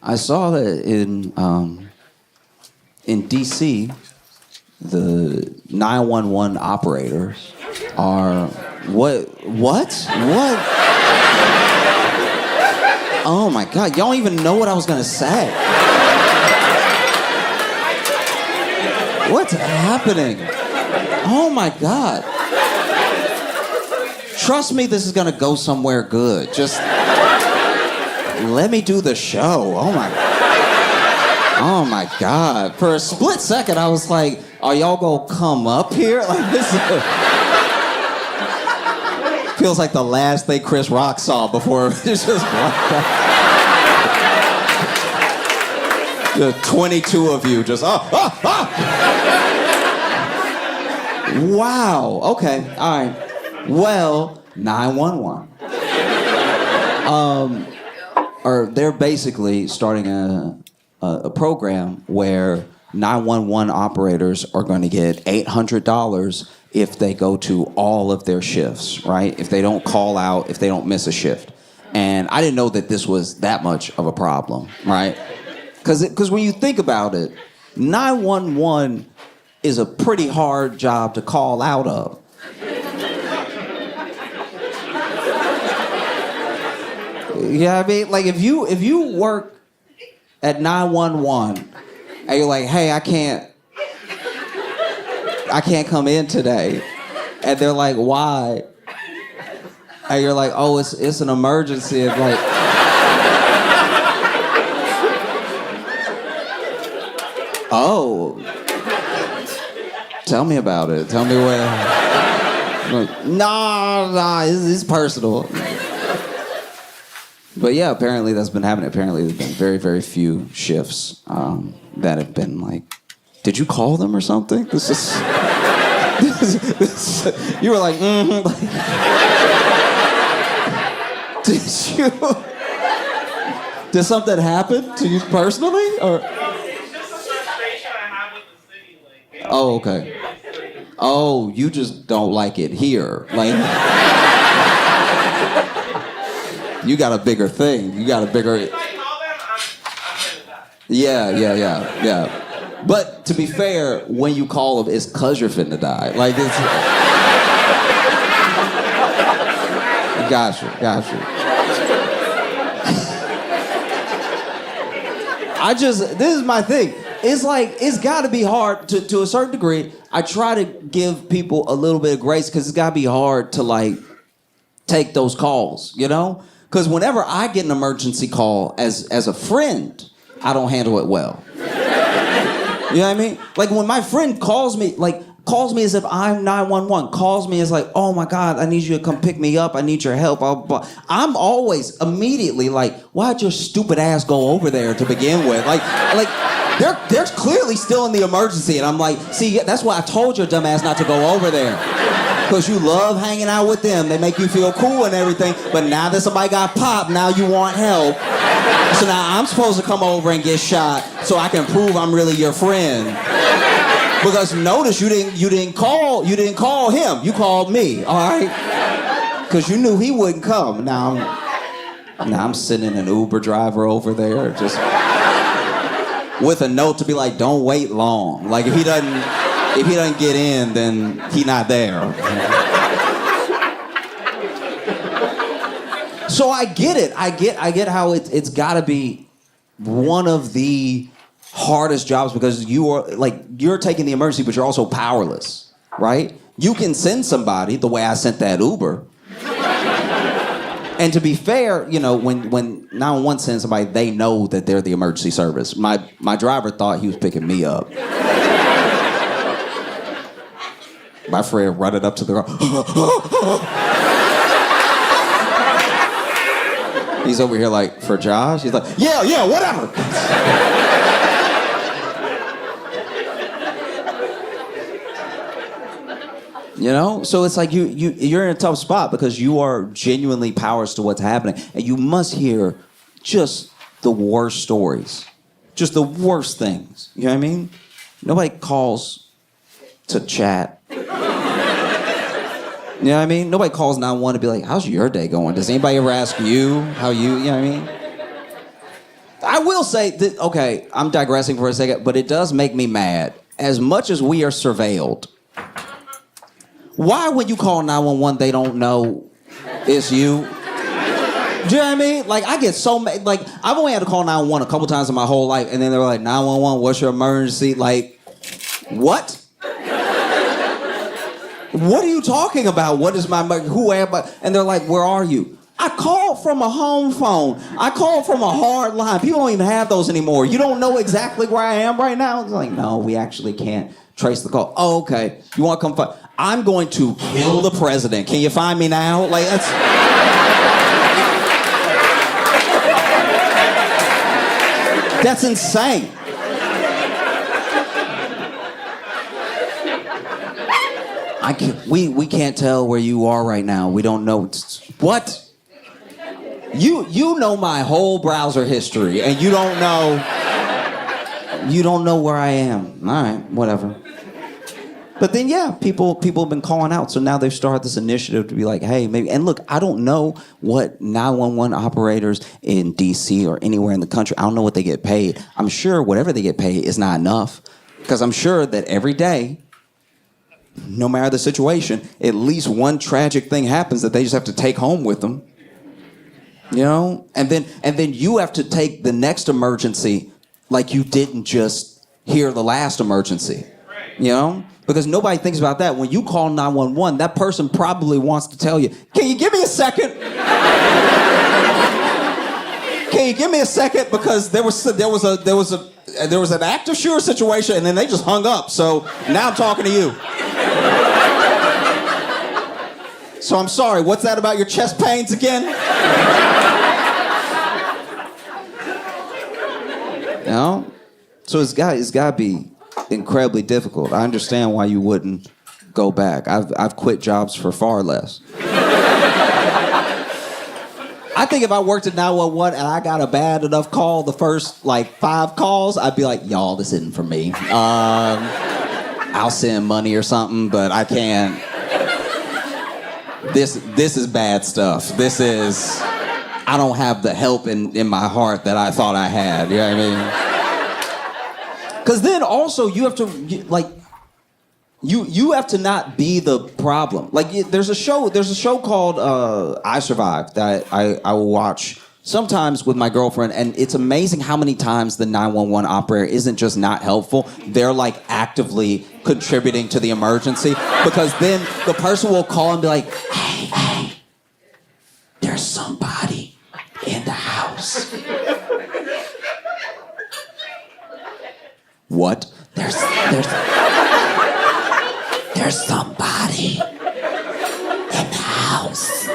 I saw that in DC, the 911 operators are what? Oh my God! Y'all don't even know what I was gonna say. What's happening? Oh my God! Trust me, this is gonna go somewhere good. Just let me do the show. Oh my God. For a split second, I was like, are y'all gonna come up here? Like this feels like the last thing Chris Rock saw before it's just the 22 of you just, Wow, okay, all right. Well, 911. Or they're basically starting a program where 911 operators are going to get $800 if they go to all of their shifts, right? If they don't call out, if they don't miss a shift. And I didn't know that this was that much of a problem, right? Because when you think about it, 911 is a pretty hard job to call out of. Yeah, I mean, like if you work at 911 and you're like, hey, I can't come in today, and they're like, why? And you're like, oh, it's an emergency. It's like, oh, tell me about it. Tell me where. Nah, it's personal. But yeah, apparently that's been happening. Apparently there's been very, very few shifts that have been like, did you call them or something? This is, you were like, did something happen to you personally? Or? It's just a frustration I have with the city. Like, oh, okay. Oh, you just don't like it here. Like, you got a bigger thing. You got a bigger... If I call them, I'm gonna die. Yeah. But to be fair, when you call them, it's cause you're finna die. Like, it's... Got you. This is my thing. It's like, it's gotta be hard to a certain degree. I try to give people a little bit of grace because it's gotta be hard to like take those calls, you know? Because whenever I get an emergency call as a friend, I don't handle it well. You know what I mean? Like when my friend calls me as if I'm 911, calls me as like, oh my God, I need you to come pick me up. I need your help. I'm always immediately like, why'd your stupid ass go over there to begin with? Like they're clearly still in the emergency. And I'm like, see, that's why I told your dumb ass not to go over there. Because you love hanging out with them. They make you feel cool and everything. But now that somebody got popped, now you want help. So now I'm supposed to come over and get shot so I can prove I'm really your friend. Because notice you didn't call him. You called me, all right? Because you knew he wouldn't come. Now I'm sending an Uber driver over there just with a note to be like, don't wait long. Like if he doesn't get in, then he not there. So I get it. I get how it's got to be one of the hardest jobs because you're taking the emergency, but you're also powerless, right? You can send somebody the way I sent that Uber. And to be fair, you know, when 911 sends somebody, they know that they're the emergency service. My driver thought he was picking me up. My friend running up to the car. He's over here like, for Josh? He's like, yeah, whatever. You know? So it's like you're in a tough spot because you are genuinely powerless to what's happening. And you must hear just the worst stories. Just the worst things. You know what I mean? Nobody calls to chat. You know what I mean? Nobody calls 911 to be like, how's your day going? Does anybody ever ask you how you know what I mean? I will say that, okay, I'm digressing for a second, but it does make me mad. As much as we are surveilled, why when you call 911, they don't know it's you? Do you know what I mean? Like, I get so mad. Like, I've only had to call 911 a couple times in my whole life, and then they're like, 911, what's your emergency? Like, what? What are you talking about? What is my, who am I? And they're like, where are you? I called from a home phone. I called from a hard line. People don't even have those anymore. You don't know exactly where I am right now? It's like, no, we actually can't trace the call. Oh, okay. You want to come find? I'm going to kill the president. Can you find me now? Like, that's... That's insane. We can't tell where you are right now. We don't know. What? You know my whole browser history, and you don't know where I am. All right, whatever. But then, yeah, people have been calling out, so now they've started this initiative to be like, hey, maybe. And look, I don't know what 911 operators in D.C. or anywhere in the country, I don't know what they get paid. I'm sure whatever they get paid is not enough, because I'm sure that every day, no matter the situation, at least one tragic thing happens that they just have to take home with them. You know? And then you have to take the next emergency like you didn't just hear the last emergency. You know? Because nobody thinks about that. When you call 911, that person probably wants to tell you, can you give me a second? Can you give me a second? Because there was an active shooter situation, and then they just hung up. So now I'm talking to you. So I'm sorry, what's that about your chest pains again? You know? So it's got to be incredibly difficult. I understand why you wouldn't go back. I've quit jobs for far less. I think if I worked at 911 and I got a bad enough call the first, 5 calls, I'd be like, y'all, this isn't for me. I'll send money or something, but I can't. This is bad stuff. I don't have the help in my heart that I thought I had. You know what I mean? Because then also you have to, you have to not be the problem. Like, there's a show called I Survived that I will watch sometimes with my girlfriend, and it's amazing how many times the 911 operator isn't just not helpful. They're actively contributing to the emergency, because then the person will call and be like, hey, there's somebody in the house. What? There's somebody in the house.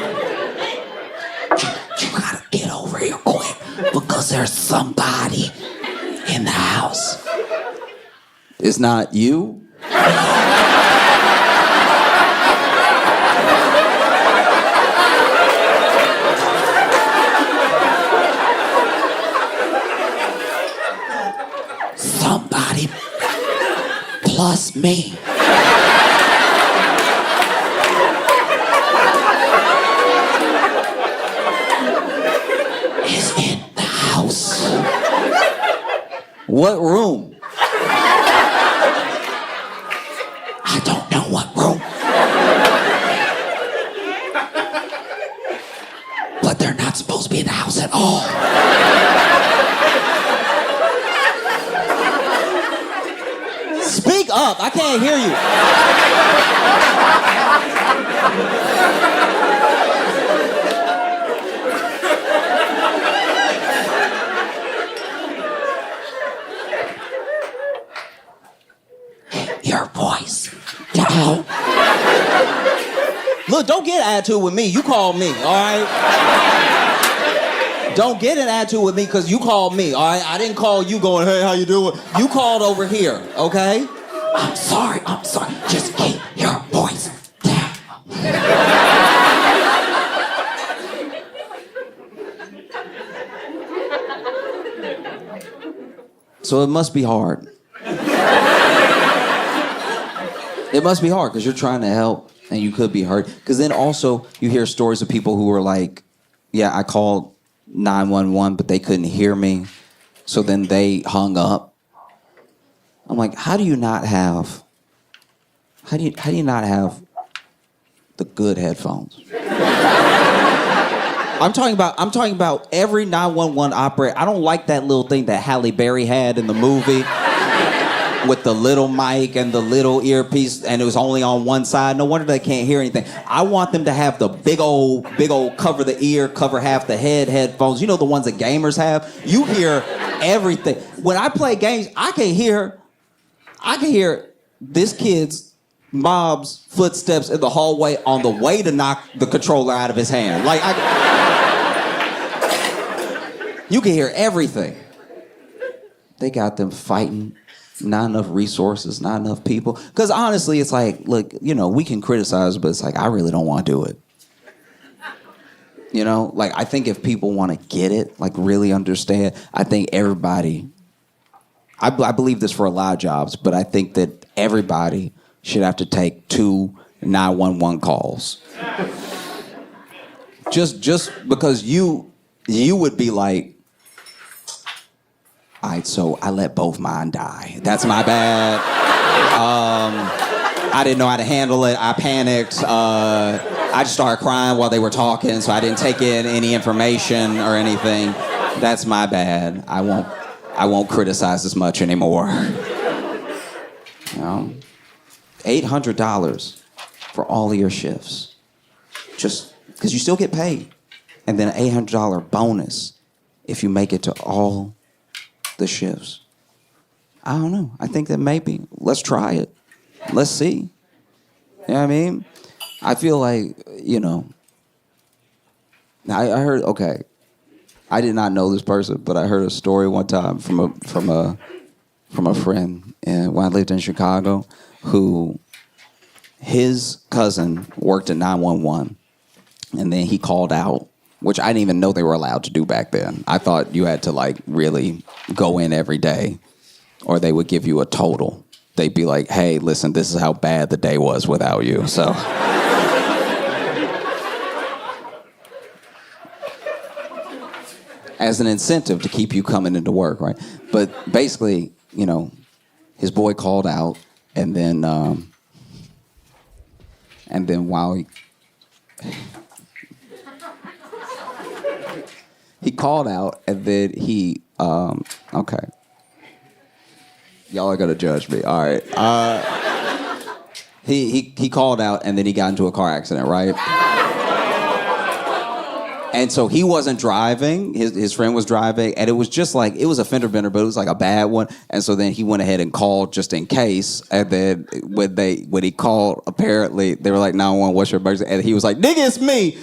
You gotta get over here quick, because there's somebody in the house. It's not you? Somebody plus me. Is in the house. What room? I don't know what room. But they're not supposed to be in the house at all. Speak up, I can't hear you. Your voice down. Look, don't get an attitude with me. You called me, all right? Don't get an attitude with me because you called me, all right? I didn't call you going, hey, how you doing? You called over here, okay? I'm sorry. Just keep your voice down. So it must be hard. It must be hard because you're trying to help and you could be hurt. Because then also you hear stories of people who were like, yeah, I called 911, but they couldn't hear me. So then they hung up. I'm like, how do you not have the good headphones? I'm talking about every 911 operator. I don't like that little thing that Halle Berry had in the movie with the little mic and the little earpiece, and it was only on one side. No wonder they can't hear anything. I want them to have the big old cover the ear, cover half the head headphones. You know, the ones that gamers have? You hear everything. When I play games, I can hear this kid's mom's footsteps in the hallway on the way to knock the controller out of his hand. Like, you can hear everything. They got them fighting. Not enough resources, not enough people. Because honestly, it's like, look, you know, we can criticize, but it's like, I really don't want to do it. You know, like, I think if people want to get it, like, really understand, I think everybody, I believe this for a lot of jobs, but I think that everybody should have to take 2 911 calls. Just because you would be like, all right, so I let both mine die. That's my bad. I didn't know how to handle it. I panicked. I just started crying while they were talking, so I didn't take in any information or anything. That's my bad. I won't criticize as much anymore. You know? $800 for all of your shifts. Just because you still get paid. And then an $800 bonus if you make it to all the shifts. I don't know. I think that maybe. Let's try it. Let's see. You know what I mean? I feel like, you know, I heard, okay, I did not know this person, but I heard a story one time from a friend when I lived in Chicago, who his cousin worked at 911, and then he called out, which I didn't even know they were allowed to do back then. I thought you had to, like, really go in every day, or they would give you a total. They'd be like, hey, listen, this is how bad the day was without you, so. As an incentive to keep you coming into work, right? But basically, you know, his boy called out, and then while he called out, and then he, okay. Y'all are gonna judge me, all right. He called out, and then he got into a car accident, right? And so he wasn't driving, his friend was driving, and it was just like, it was a fender bender, but it was like a bad one. And so then he went ahead and called just in case. And then when he called, apparently, they were like, 911, what's your emergency? And he was like, nigga, it's me.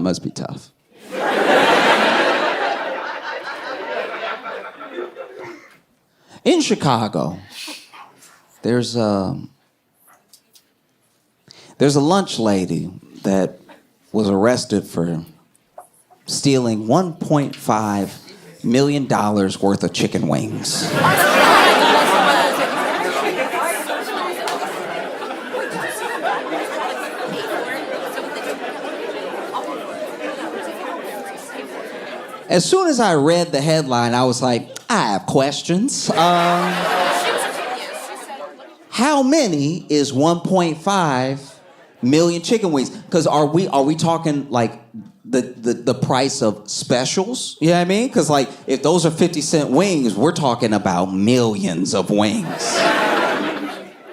Must be tough. In Chicago, there's a lunch lady that was arrested for stealing $1.5 million worth of chicken wings. As soon as I read the headline, I was like, I have questions. How many is 1.5 million chicken wings? Because are we talking like the price of specials? You know what I mean? Because like if those are 50-cent wings, we're talking about millions of wings.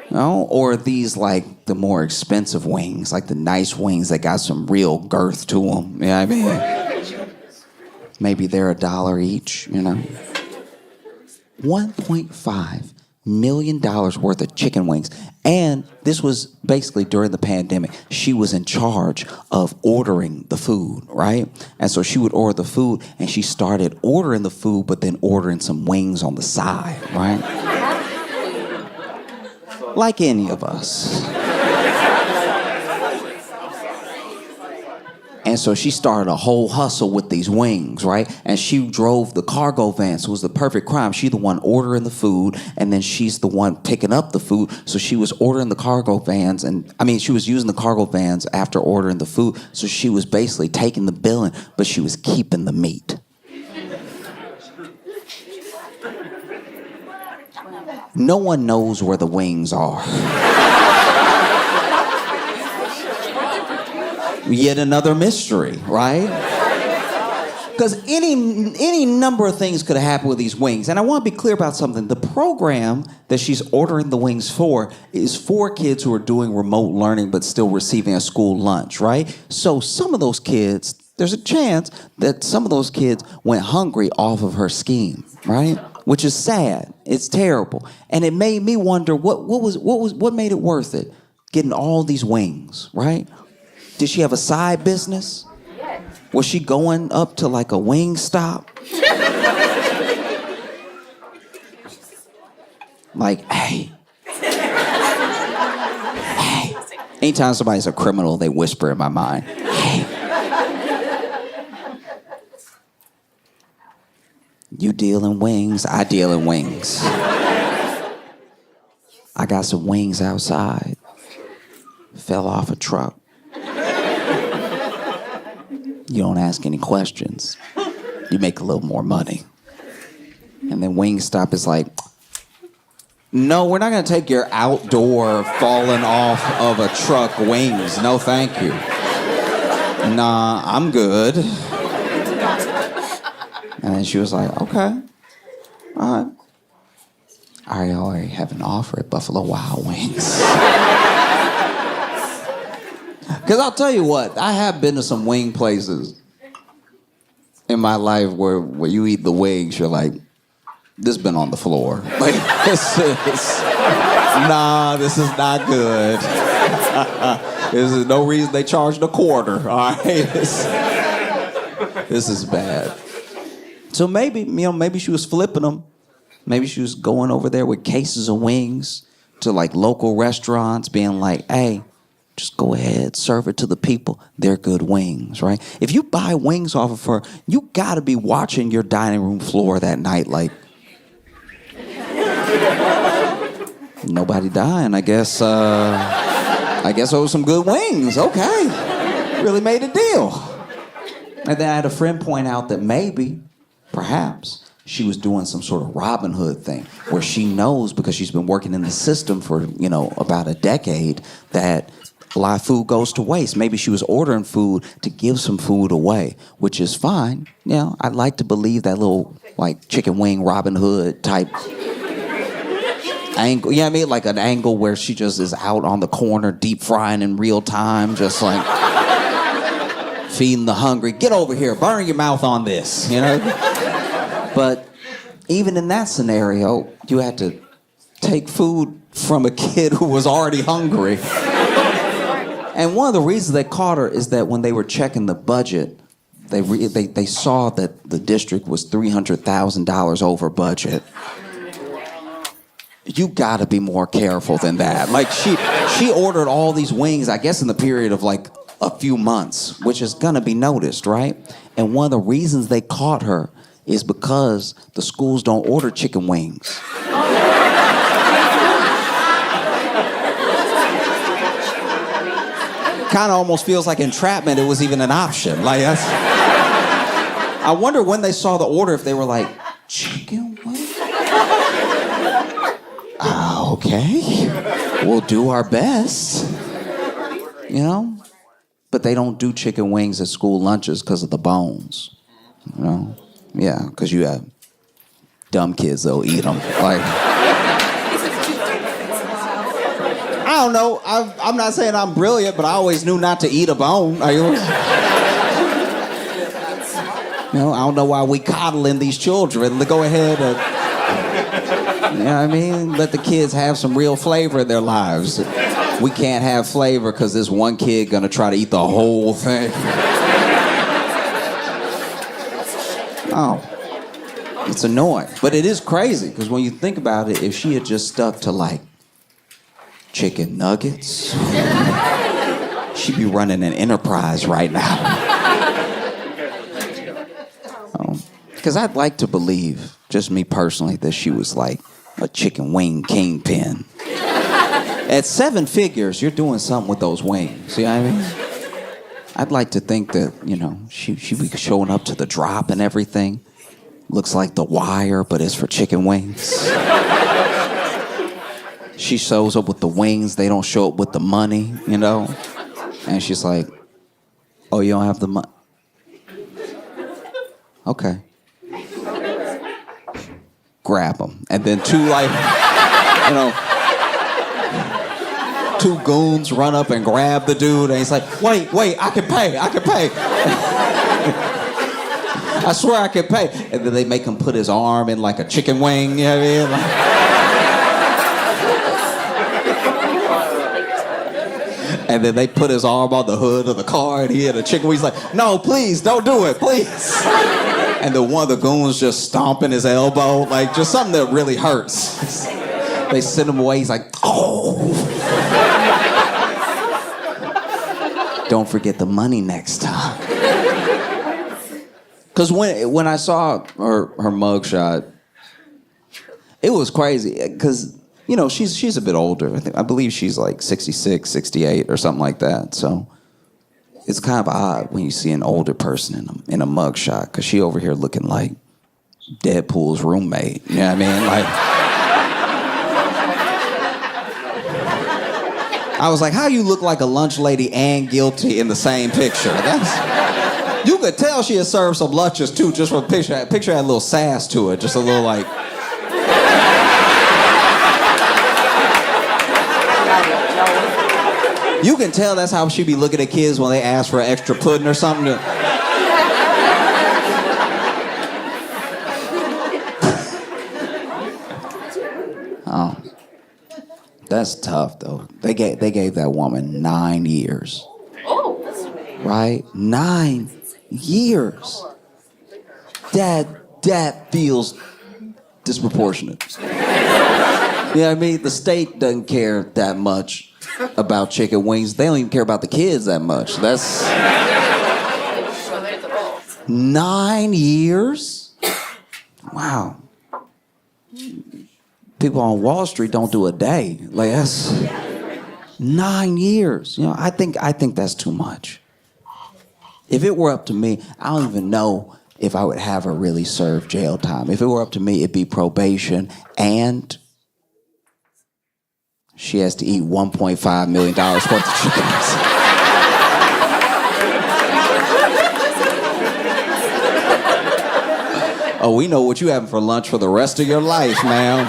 No? Or these like the more expensive wings, like the nice wings that got some real girth to them. You know what I mean? Maybe they're $1 each, you know. $1.5 million worth of chicken wings. And this was basically during the pandemic. She was in charge of ordering the food, right? And so she would order the food, and she started ordering the food, but then ordering some wings on the side, right? Like any of us. And so she started a whole hustle with these wings, right? And she drove the cargo van, so it was the perfect crime. She's the one ordering the food, and then she's the one picking up the food. So she was ordering the cargo vans, she was using the cargo vans after ordering the food. So she was basically taking the billing, but she was keeping the meat. No one knows where the wings are. Yet another mystery, right? Because any number of things could have happened with these wings. And I want to be clear about something. The program that she's ordering the wings for is for kids who are doing remote learning but still receiving a school lunch, right? So some of those kids, there's a chance that some of those kids went hungry off of her scheme, right? Which is sad. It's terrible. And it made me wonder what made it worth it? Getting all these wings, right? Did she have a side business? Was she going up to like a wing stop? Like, hey. Hey. Anytime somebody's a criminal, they whisper in my mind, hey. You deal in wings, I deal in wings. I got some wings outside. Fell off a truck. You don't ask any questions. You make a little more money. And then Wingstop is like, no, we're not going to take your outdoor falling off of a truck wings. No, thank you. Nah, I'm good. And then she was like, okay, all right. I already have an offer at Buffalo Wild Wings. Because I'll tell you what, I have been to some wing places in my life where you eat the wings, you're like, this been on the floor. Like, this is not good. This is no reason they charged a quarter, all right? This is bad. So maybe she was flipping them. Maybe she was going over there with cases of wings to like local restaurants, being like, hey, just go ahead, serve it to the people. They're good wings, right? If you buy wings off of her, you gotta be watching your dining room floor that night like, nobody dying, I guess it was some good wings, okay. Really made a deal. And then I had a friend point out that perhaps, she was doing some sort of Robin Hood thing where she knows, because she's been working in the system for, about a decade, that a lot of food goes to waste. Maybe she was ordering food to give some food away, which is fine. I'd like to believe that little, like, chicken wing Robin Hood type angle. You know what I mean? Like an angle where she just is out on the corner, deep frying in real time, just like feeding the hungry. Get over here, burn your mouth on this, But even in that scenario, you had to take food from a kid who was already hungry. And one of the reasons they caught her is that when they were checking the budget, they saw that the district was $300,000 over budget. You gotta be more careful than that. Like she ordered all these wings, I guess in the period of like a few months, which is gonna be noticed, right? And one of the reasons they caught her is because the schools don't order chicken wings. Kind of almost feels like entrapment. It was even an option. Like I wonder when they saw the order if they were like, chicken wings? Okay, we'll do our best. But they don't do chicken wings at school lunches because of the bones. Yeah, because you have dumb kids that'll eat them. Like, I don't know. I'm not saying I'm brilliant, but I always knew not to eat a bone. I don't know why we coddling these children. Go ahead and, let the kids have some real flavor in their lives. We can't have flavor because this one kid gonna try to eat the whole thing. Oh, it's annoying. But it is crazy, because when you think about it, if she had just stuck to, like, chicken nuggets, she'd be running an enterprise right now. Because I'd like to believe, just me personally, that she was like a chicken wing kingpin. At 7 figures, you're doing something with those wings. You know what I mean? I'd like to think that, you know, she be showing up to the drop and everything. Looks like The Wire, but it's for chicken wings. She shows up with the wings. They don't show up with the money, you know? And she's like, oh, you don't have the money? Okay. Grab them. And then 2, like, you know, 2 goons run up and grab the dude. And he's like, wait, I can pay. I swear I can pay. And then they make him put his arm in like a chicken wing. You know what I mean? Like, and then they put his arm on the hood of the car and he had a chicken wing. He's like, no, please, don't do it, please. And then one of the goons just stomping his elbow, like just something that really hurts. They send him away. He's like, oh. Don't forget the money next time. Because when I saw her mugshot, it was crazy. Because, you know, she's a bit older. I believe she's like 66, 68 or something like that. So it's kind of odd when you see an older person in a mugshot. Because she over here looking like Deadpool's roommate. You know what I mean? Like, I was like, how you look like a lunch lady and guilty in the same picture? You could tell she had served some lunches too, just from the picture. That picture had a little sass to it, just a little like. You can tell that's how she be looking at kids when they ask for extra pudding or something. Oh. That's tough, though. They gave that woman 9 years. Oh, that's amazing. Right? 9 years. That feels disproportionate. You know what I mean? The state doesn't care that much about chicken wings. They don't even care about the kids that much. That's 9 years? Wow. People on Wall Street don't do a day. Like, that's 9 years. You know, I think that's too much. If it were up to me, I don't even know if I would have her really serve jail time. If it were up to me, it'd be probation, and she has to eat $1.5 million worth of chickens. Oh, we know what you having for lunch for the rest of your life, ma'am.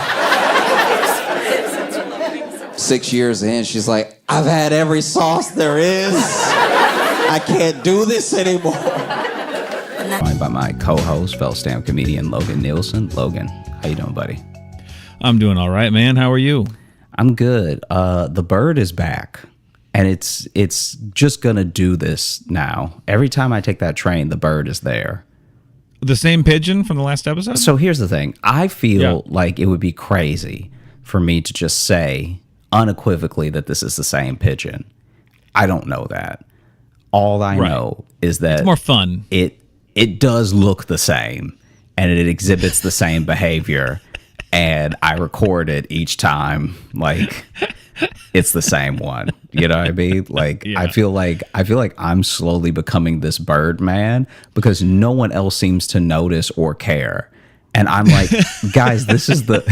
6 years in, she's like, I've had every sauce there is. I can't do this anymore. Joined by my co-host, fellow stand-up comedian Logan Nielsen. Logan, how you doing, buddy? I'm doing all right, man. How are you? I'm good. The bird is back, and it's just gonna do this now. Every time I take that train, the bird is there. The same pigeon from the last episode? So here's the thing. I feel like it would be crazy for me to just say unequivocally that this is the same pigeon. I don't know that. All I know is that it's more fun. It does look the same, and it exhibits the same behavior, and I record it each time like it's the same one. You know what I mean? Like, yeah. I feel like I'm slowly becoming this bird man because no one else seems to notice or care. And I'm like, guys, this is the,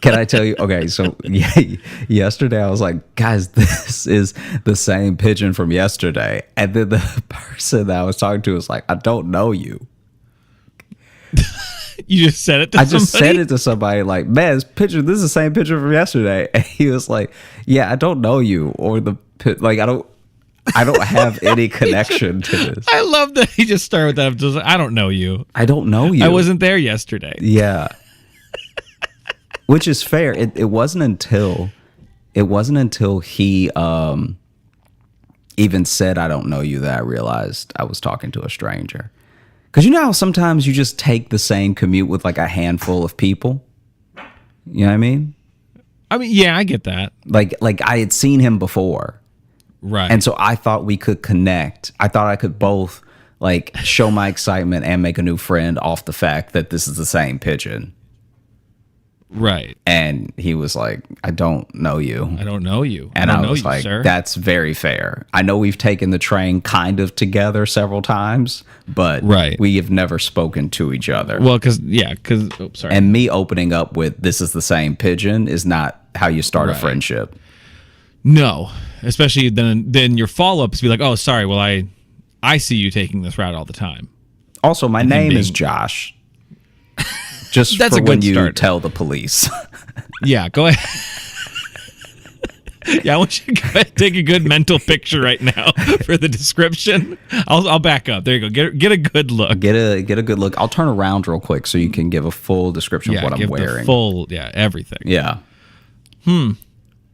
can I tell you? Okay, so yesterday I was like, guys, this is the same pigeon from yesterday. And then the person that I was talking to was like, I don't know you. You just said it to somebody? I just said it to somebody like, man, this is the same picture from yesterday. And he was like, yeah, I don't know you. Or like, I don't have any connection to this. I love that he just started with that. Just, I don't know you. I don't know you. I wasn't there yesterday. Yeah. Which is fair. It wasn't until he even said I don't know you that I realized I was talking to a stranger. Because you know how sometimes you just take the same commute with like a handful of people? You know what I mean? I mean, yeah, I get that. Like I had seen him before. Right. And so I thought we could connect. I thought I could both like show my excitement and make a new friend off the fact that this is the same pigeon. Right. And he was like, I don't know you. I don't know you. And I I don't know was you, like, sir. that's very fair. I know we've taken the train kind of together several times, but Right. we have never spoken to each other. Well, because sorry. And me opening up with this is the same pigeon is not how you start a Right. friendship. No, especially then your follow up is be like, oh, sorry. Well, I see you taking this route all the time. Also, my name is being- Josh. Just That's for a when good you start. tell the police. Yeah, go ahead. Yeah, I want you to go ahead and take a good mental picture right now for the description. I'll back up. There you go. Get a good look. Get a good look. I'll turn around real quick so you can give a full description of what I'm give wearing. the full, everything. Yeah.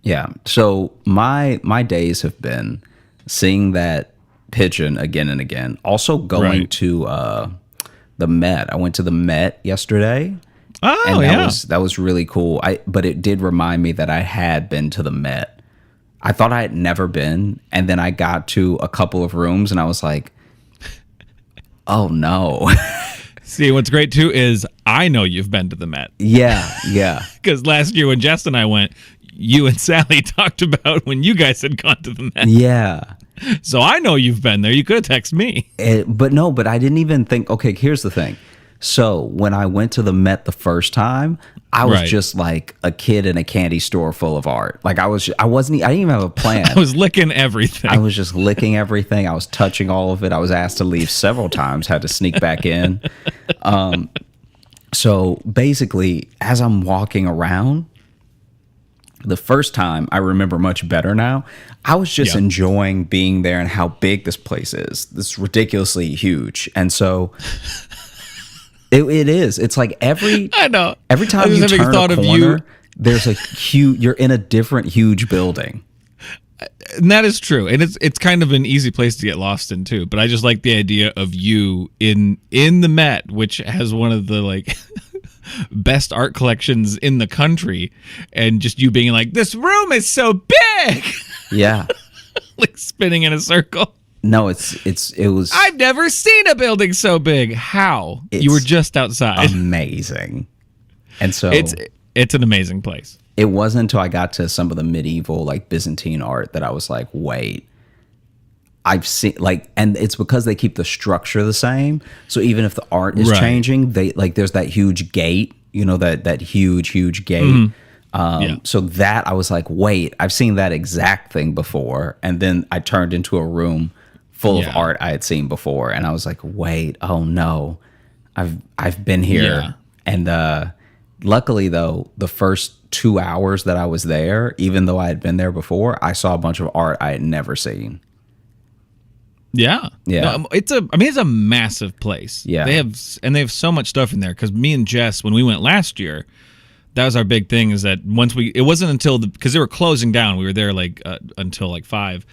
Yeah. So my days have been seeing that pigeon again and again. Also going Right. to the Met. I went to the Met yesterday. Oh, And yeah. that was really cool. But it did remind me that I had been to the Met. I thought I had never been, and then I got to a couple of rooms and I was like, oh no. See, what's great too is I know you've been to the Met. Yeah. Because last year when Jess and I went, you and Sally talked about when you guys had gone to the Met. Yeah. So I know you've been there. You could have texted me. But I didn't even think, okay, here's the thing. So when I went to the Met the first time, I was Right. just like a kid in a candy store full of art. Like I didn't even have a plan. I was licking everything. I was just licking everything. I was touching all of it. I was asked to leave several times, had to sneak back in. So basically, as I'm walking around, the first time I remember much better now, I was just Yeah. enjoying being there and how big this place is. This is ridiculously huge. And so it is. It's like every I know. every I time was you having a turn thought a of corner, there's a huge, you're in a different huge building. And that is true, and it's kind of an easy place to get lost in too. But I just like the idea of you in the Met, which has one of the like best art collections in the country, and just you being like, "This room is so big," Yeah. like spinning in a circle. No, it was I've never seen a building so big. How? You were It's just outside. amazing. And so It's an amazing place. it wasn't until I got to some of the medieval, like Byzantine art, that I was like, wait, I've seen like, and it's because they keep the structure the same. So even if the art is Right. changing, they like there's that huge gate, that huge gate. Yeah. So that I was like, wait, I've seen that exact thing before. And then I turned into a room full Yeah. of art I had seen before, and I was like, wait, oh no, I've been here. Yeah. And luckily though, the first 2 hours that I was there, even though I had been there before, I saw a bunch of art I had never seen. Yeah. Yeah. No, it's a massive place. Yeah. They have so much stuff in there, because me and Jess, when we went last year, that was our big thing, is that it wasn't until because they were closing down, we were there like until like 5,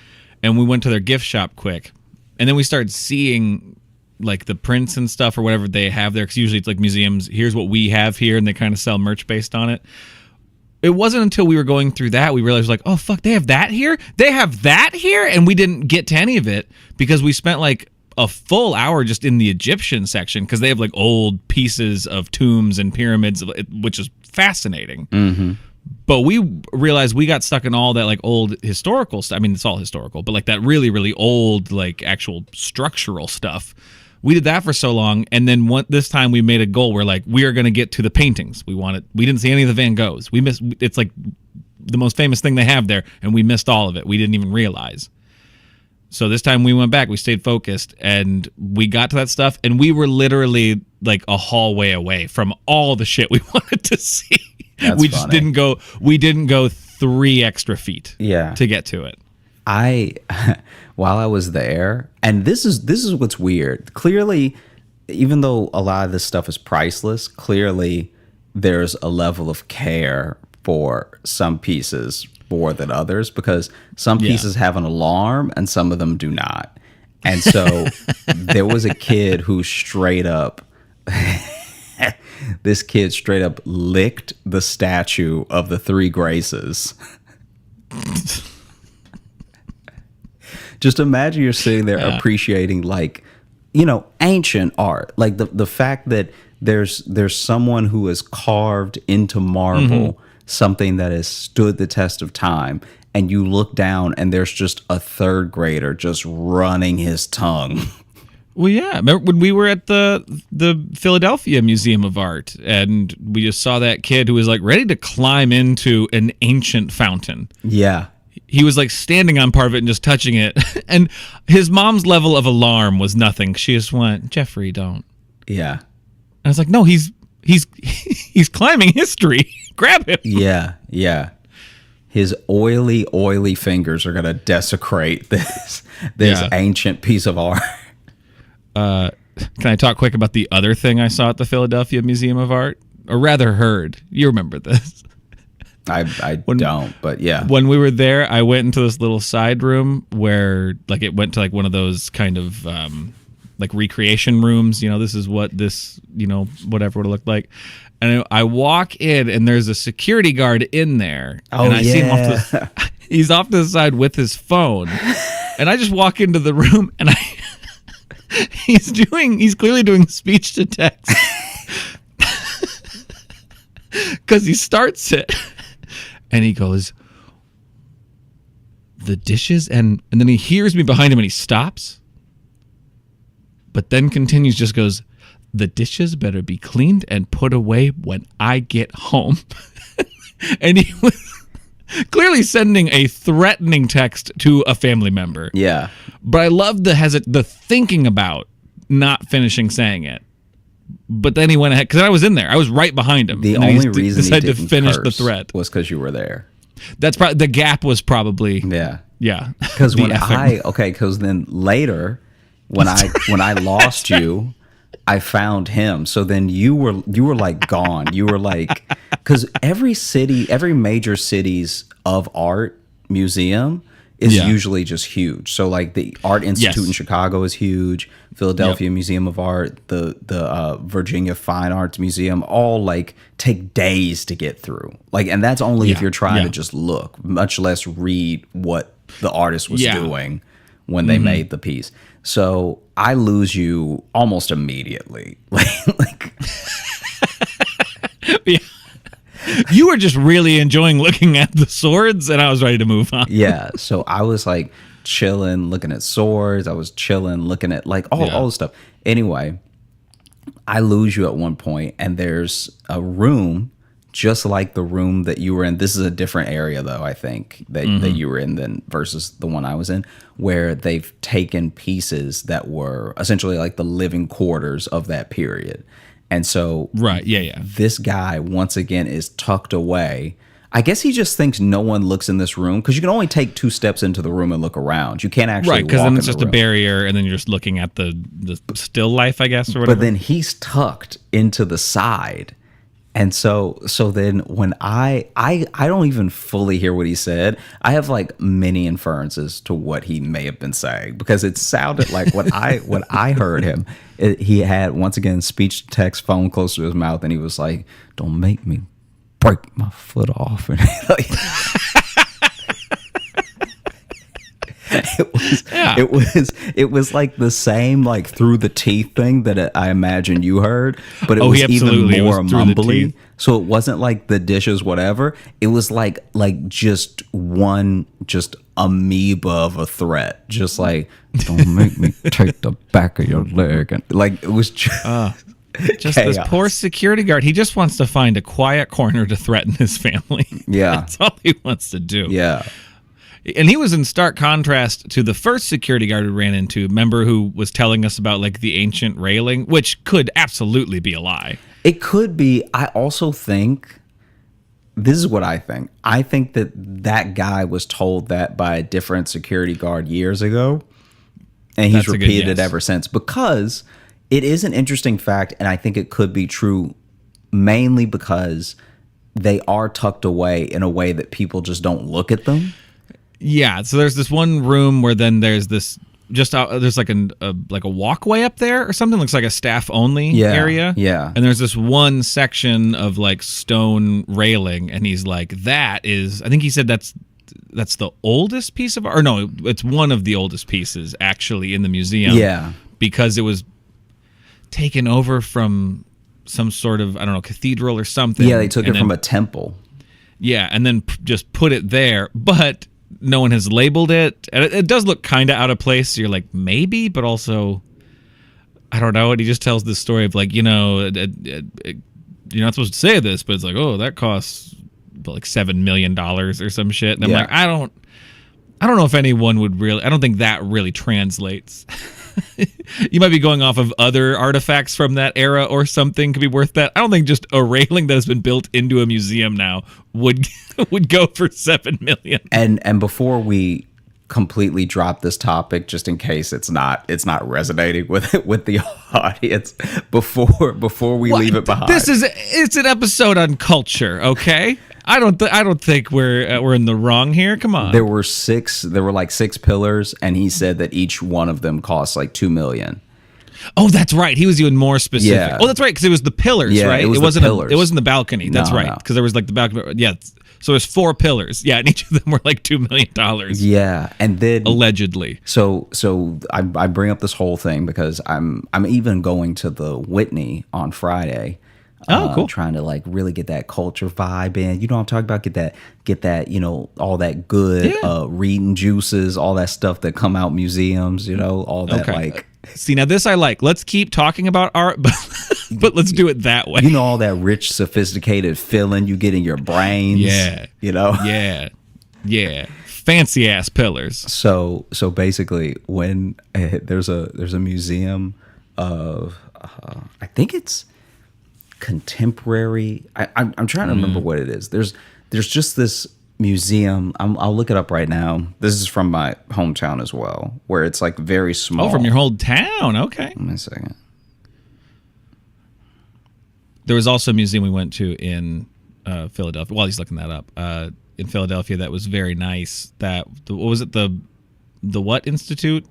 and we went to their gift shop quick, and then we started seeing like the prints and stuff or whatever they have there, because usually it's like museums, here's what we have here, and they kind of sell merch based on it. It wasn't until we were going through that we realized, like, oh fuck, they have that here? They have that here? And we didn't get to any of it because we spent like a full hour just in the Egyptian section, because they have like old pieces of tombs and pyramids, which is fascinating. Mm-hmm. But we realized we got stuck in all that like old historical stuff. I mean, it's all historical, but like that really, really old, like actual structural stuff. We did that for so long, and then this time we made a goal. We're like, we are going to get to the paintings. We didn't see any of the Van Goghs. We missed. It's like the most famous thing they have there, and we missed all of it. We didn't even realize. So this time we went back. We stayed focused, and we got to that stuff, and we were literally like a hallway away from all the shit we wanted to see. That's we just funny. didn't go. We didn't go 3 extra feet. Yeah. To get to it. While I was there, and this is what's weird. Clearly, even though a lot of this stuff is priceless, clearly there's a level of care for some pieces more than others, because some pieces have an alarm and some of them do not. And so there was a kid who straight up licked the statue of the 3 Graces. Just imagine you're sitting there appreciating, like, ancient art, like the fact that there's someone who has carved into marble something that has stood the test of time, and you look down and there's just a third grader just running his tongue. Well, yeah. Remember when we were at the Philadelphia Museum of Art, and we just saw that kid who was like ready to climb into an ancient fountain. Yeah. He was like standing on part of it and just touching it. And his mom's level of alarm was nothing. She just went, Jeffrey, don't. Yeah. And I was like, no, he's climbing history. Grab him. Yeah. Yeah. His oily fingers are going to desecrate this ancient piece of art. Can I talk quick about the other thing I saw at the Philadelphia Museum of Art? Or rather heard. You remember this. I don't, but yeah. When we were there, I went into this little side room where like it went to like one of those kind of like recreation rooms. This is what this, whatever would look like. And I walk in and there's a security guard in there. Oh, and I see him he's off to the side with his phone. And I just walk into the room and he's clearly doing speech to text. Because he starts it and he goes, the dishes, and then he hears me behind him and he stops, but then continues, just goes, the dishes better be cleaned and put away when I get home. And he was clearly sending a threatening text to a family member. Yeah. But I love the thinking about not finishing saying it. But then he went ahead, because I was in there. I was right behind him. The only reason he decided didn't to finish the curse threat was because you were there. That's probably the gap was probably yeah. Because then later when I lost you, I found him. So then you were like gone. You were like, because every major cities of art museum is usually just huge. So like the Art Institute in Chicago is huge. Philadelphia Museum of Art, the Virginia Fine Arts Museum, all like take days to get through. Like, and that's only if you're trying to just look, much less read what the artist was doing when they made the piece. So I lose you almost immediately. like You were just really enjoying looking at the swords, and I was ready to move on. Yeah, so I was like chilling, looking at swords. I was chilling, looking at like all the stuff. Anyway, I lose you at one point, and there's a room just like the room that you were in. This is a different area, though, I think, that you were in than versus the one I was in, where they've taken pieces that were essentially like the living quarters of that period. And so this guy, once again, is tucked away. I guess he just thinks no one looks in this room, because you can only take 2 steps into the room and look around. You can't actually because then it's in just the a room. barrier, and then you're just looking at the still life, I guess, or whatever. But then he's tucked into the side. And so then when I don't even fully hear what he said. I have like many inferences to what he may have been saying, because it sounded like when I heard him, he had, once again, speech to text, phone close to his mouth, and he was like, "Don't make me break my foot off." And it was like the same like through the teeth thing that I imagine you heard, but it was even more mumbly. So it wasn't like the dishes, whatever. It was like just one amoeba of a threat, just like, "Don't make me take the back of your leg," and like it was just this poor security guard. He just wants to find a quiet corner to threaten his family. Yeah, that's all he wants to do. Yeah. And he was in stark contrast to the first security guard we ran into. Remember, who was telling us about like the ancient railing, which could absolutely be a lie. It could be. I also think, this is what I think. I think that guy was told that by a different security guard years ago, and he's repeated it ever since, because it is an interesting fact, and I think it could be true mainly because they are tucked away in a way that people just don't look at them. Yeah, so there's this one room where then there's this there's like a walkway up there or something. Looks like a staff only area. Yeah, and there's this one section of like stone railing, and he's like, that is, I think he said that's the oldest piece of art. Or no, it's one of the oldest pieces actually in the museum. Yeah, because it was taken over from some sort of, I don't know, cathedral or something. Yeah, they took it from a temple. Yeah, and then just put it there, but no one has labeled it. And it does look kind of out of place. So you're like, maybe, but also, I don't know. And he just tells this story of like, you're not supposed to say this, but it's like, oh, that costs like $7 million or some shit. And I'm like, I don't know if anyone would really, I don't think that really translates. You might be going off of other artifacts from that era or something could be worth that. I don't think just a railing that has been built into a museum now would go for $7 million. And before we completely drop this topic, just in case it's not resonating with the audience, before we leave it behind. It's an episode on culture, okay? I don't think we're in the wrong here. Come on. There were like 6 pillars, and he said that each one of them costs like $2 million. Oh, that's right. He was even more specific. Yeah. Oh, that's right, because it was the pillars, Yeah, right? it was the pillars. It wasn't the balcony. That's No, right, no. because there was like the balcony. Yeah, so there's 4 pillars. Yeah, and each of them were like $2 million. Yeah, and then Allegedly. So I bring up this whole thing because I'm even going to the Whitney on Friday. Oh, cool. Trying to like really get that culture vibe in. You know what I'm talking about? Get that, all that good reading juices, all that stuff that come out museums, all that like. See, now this I like. Let's keep talking about art, but let's do it that way. All that rich, sophisticated feeling you get in your brains. Yeah. Yeah. Fancy ass pillars. So basically, when there's a museum of, I think it's contemporary. I'm trying to remember what it is. There's just this museum. I'll look it up right now. This is from my hometown as well, where it's like very small. Oh, from your whole town. Okay. Wait a second. There was also a museum we went to in Philadelphia. While he's looking that up, in Philadelphia, that was very nice. What was it? The what institute?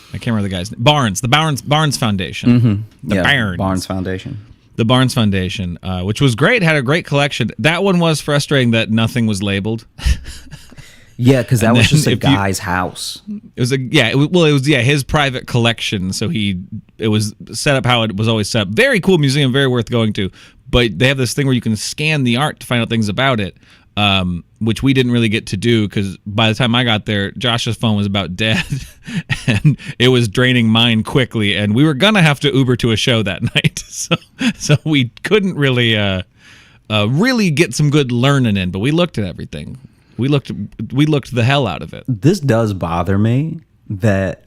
I can't remember the guy's name. The Barnes Foundation. Mm-hmm. Barnes Foundation. The Barnes Foundation, which was great, had a great collection. That one was frustrating that nothing was labeled. Yeah, because that was just a guy's house. It was his private collection. So it was set up how it was always set up. Very cool museum, very worth going to. But they have this thing where you can scan the art to find out things about it, which we didn't really get to do because by the time I got there, Josh's phone was about dead, and it was draining mine quickly. And we were gonna have to Uber to a show that night, so we couldn't really really get some good learning in. But we looked at everything. We looked the hell out of it. This does bother me that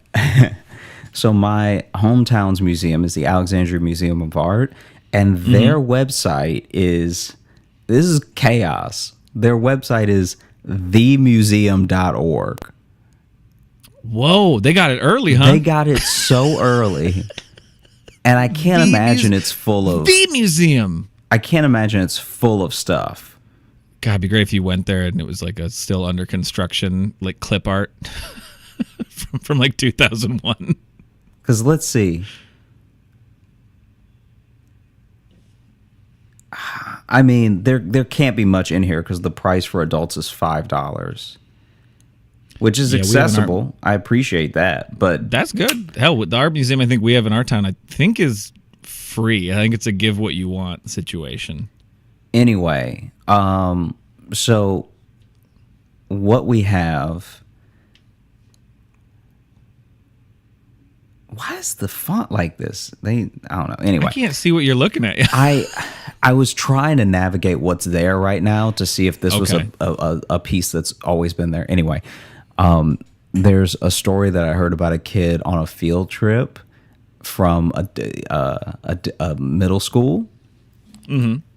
so my hometown's museum is the Alexandria Museum of Art, and their website this is chaos. Their website is themuseum.org. Whoa, they got it early, huh? They got it so early. And I can't imagine it's full of the museum. I can't imagine it's full of stuff. God, it'd be great if you went there and it was like a still under construction, like clip art from like 2001. Because let's see. I mean, there can't be much in here because the price for adults is $5, which is accessible. I appreciate that, but that's good. Hell, with the art museum I think we have in our town, I think is free. I think it's a give what you want situation. Anyway, so what we have. Why is the font like this? I don't know. Anyway, I can't see what you're looking at. I was trying to navigate what's there right now to see if this was a piece that's always been there. Anyway, there's a story that I heard about a kid on a field trip from a middle school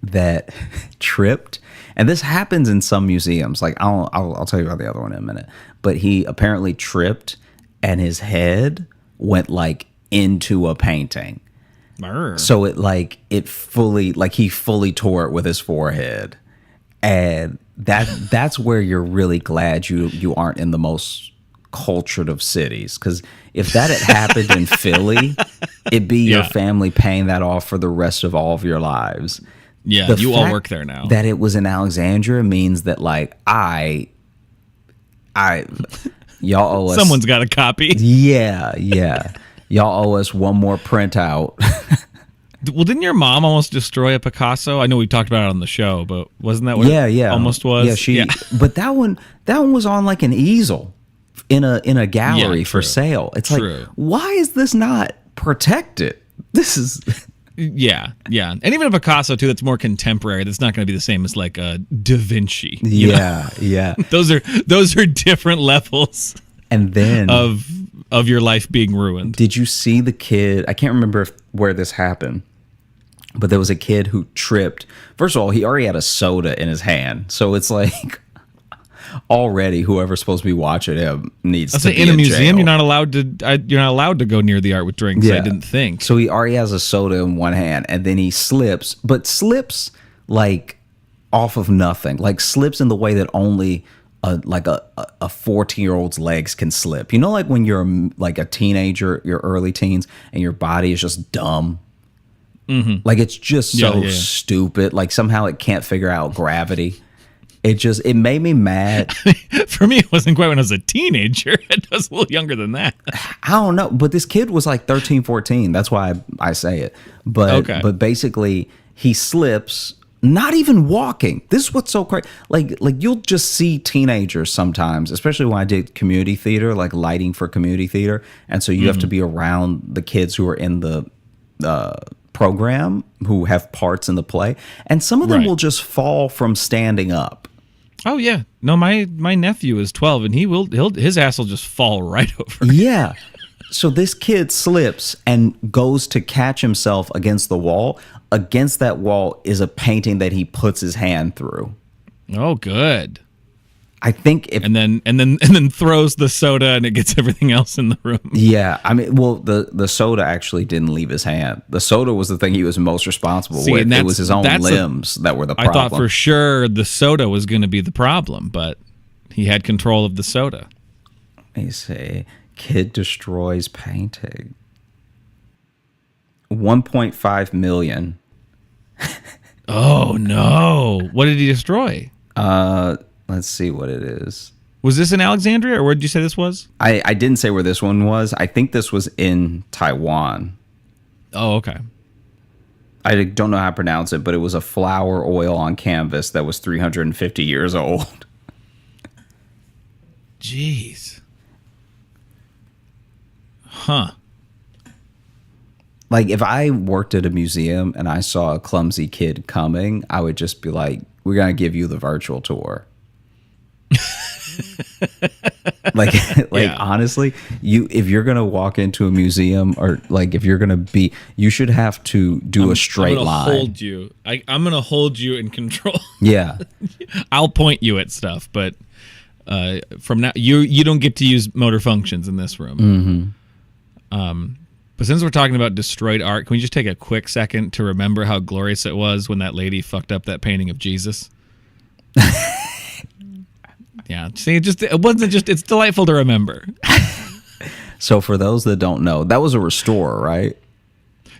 that tripped. And this happens in some museums. Like I'll tell you about the other one in a minute. But he apparently tripped and his head went like into a painting. So he fully tore it with his forehead. And that's where you're really glad you aren't in the most cultured of cities. Because if that had happened in Philly, it'd be your family paying that off for the rest of all of your lives. Yeah, The you all fact work there now. That it was in Alexandria means that like Y'all owe us. Someone's got a copy. Yeah. Y'all owe us one more printout. Well, didn't your mom almost destroy a Picasso? I know we talked about it on the show, but wasn't that what Yeah. almost was? Yeah, But that one was on like an easel in a gallery Yeah, for true. sale. It's True. like, why is this not protected? This is Yeah. And even a Picasso, too, that's more contemporary. That's not going to be the same as like a Da Vinci. you know? yeah. Those are different levels And then of your life being ruined. did you see the kid? I can't remember where this happened, but there was a kid who tripped. First of all, he already had a soda in his hand, so it's like already whoever's supposed to be watching him needs to be in a museum, jail. you're not allowed to go near the art with drinks. I didn't think. So he already has a soda in one hand, and then he slips like off of nothing, like slips in the way that only a 14-year-old's legs can slip. You know, like when you're like a teenager, your early teens, and your body is just dumb. Mm-hmm. Like it's just so stupid. Like somehow it can't figure out gravity. It made me mad. For me, it wasn't quite when I was a teenager. It was a little younger than that. I don't know, but this kid was like 13, 14. That's why I say it. But basically, he slips, not even walking. This is what's so crazy. Like you'll just see teenagers sometimes, especially when I did community theater, like lighting for community theater. And so you have to be around the kids who are in the program, who have parts in the play. And some of them will just fall from standing up. Oh yeah, no, my nephew is 12, and his ass will just fall right over. Yeah. So this kid slips and goes to catch himself against the wall. Against that wall is a painting that he puts his hand through. Oh, good. I think if And then throws the soda, and it gets everything else in the room. yeah, I mean, well, the soda actually didn't leave his hand. The soda was the thing he was most responsible with. It was his own limbs that were the problem. I thought for sure the soda was going to be the problem, but he had control of the soda. Let me see. Kid destroys painting. 1.5 million. Oh no! What did he destroy? Let's see what it is. Was this in Alexandria, or where did you say this was? I didn't say where this one was. I think this was in Taiwan. Oh, okay. I don't know how to pronounce it, but it was a flower oil on canvas that was 350 years old. Jeez. Huh. Like, if I worked at a museum and I saw a clumsy kid coming, I would just be like, we're going to give you the virtual tour. like Yeah. honestly, if you're going to walk into a museum, or like if you're going to be, you should have to do a straight I'm gonna line. Hold you. I'm going to hold you in control. Yeah. I'll point you at stuff, but from now you don't get to use motor functions in this room. Mm-hmm. But since we're talking about destroyed art, can we just take a quick second to remember how glorious it was when that lady fucked up that painting of Jesus? Yeah, see, it's delightful to remember. So for those that don't know, that was a restorer, right?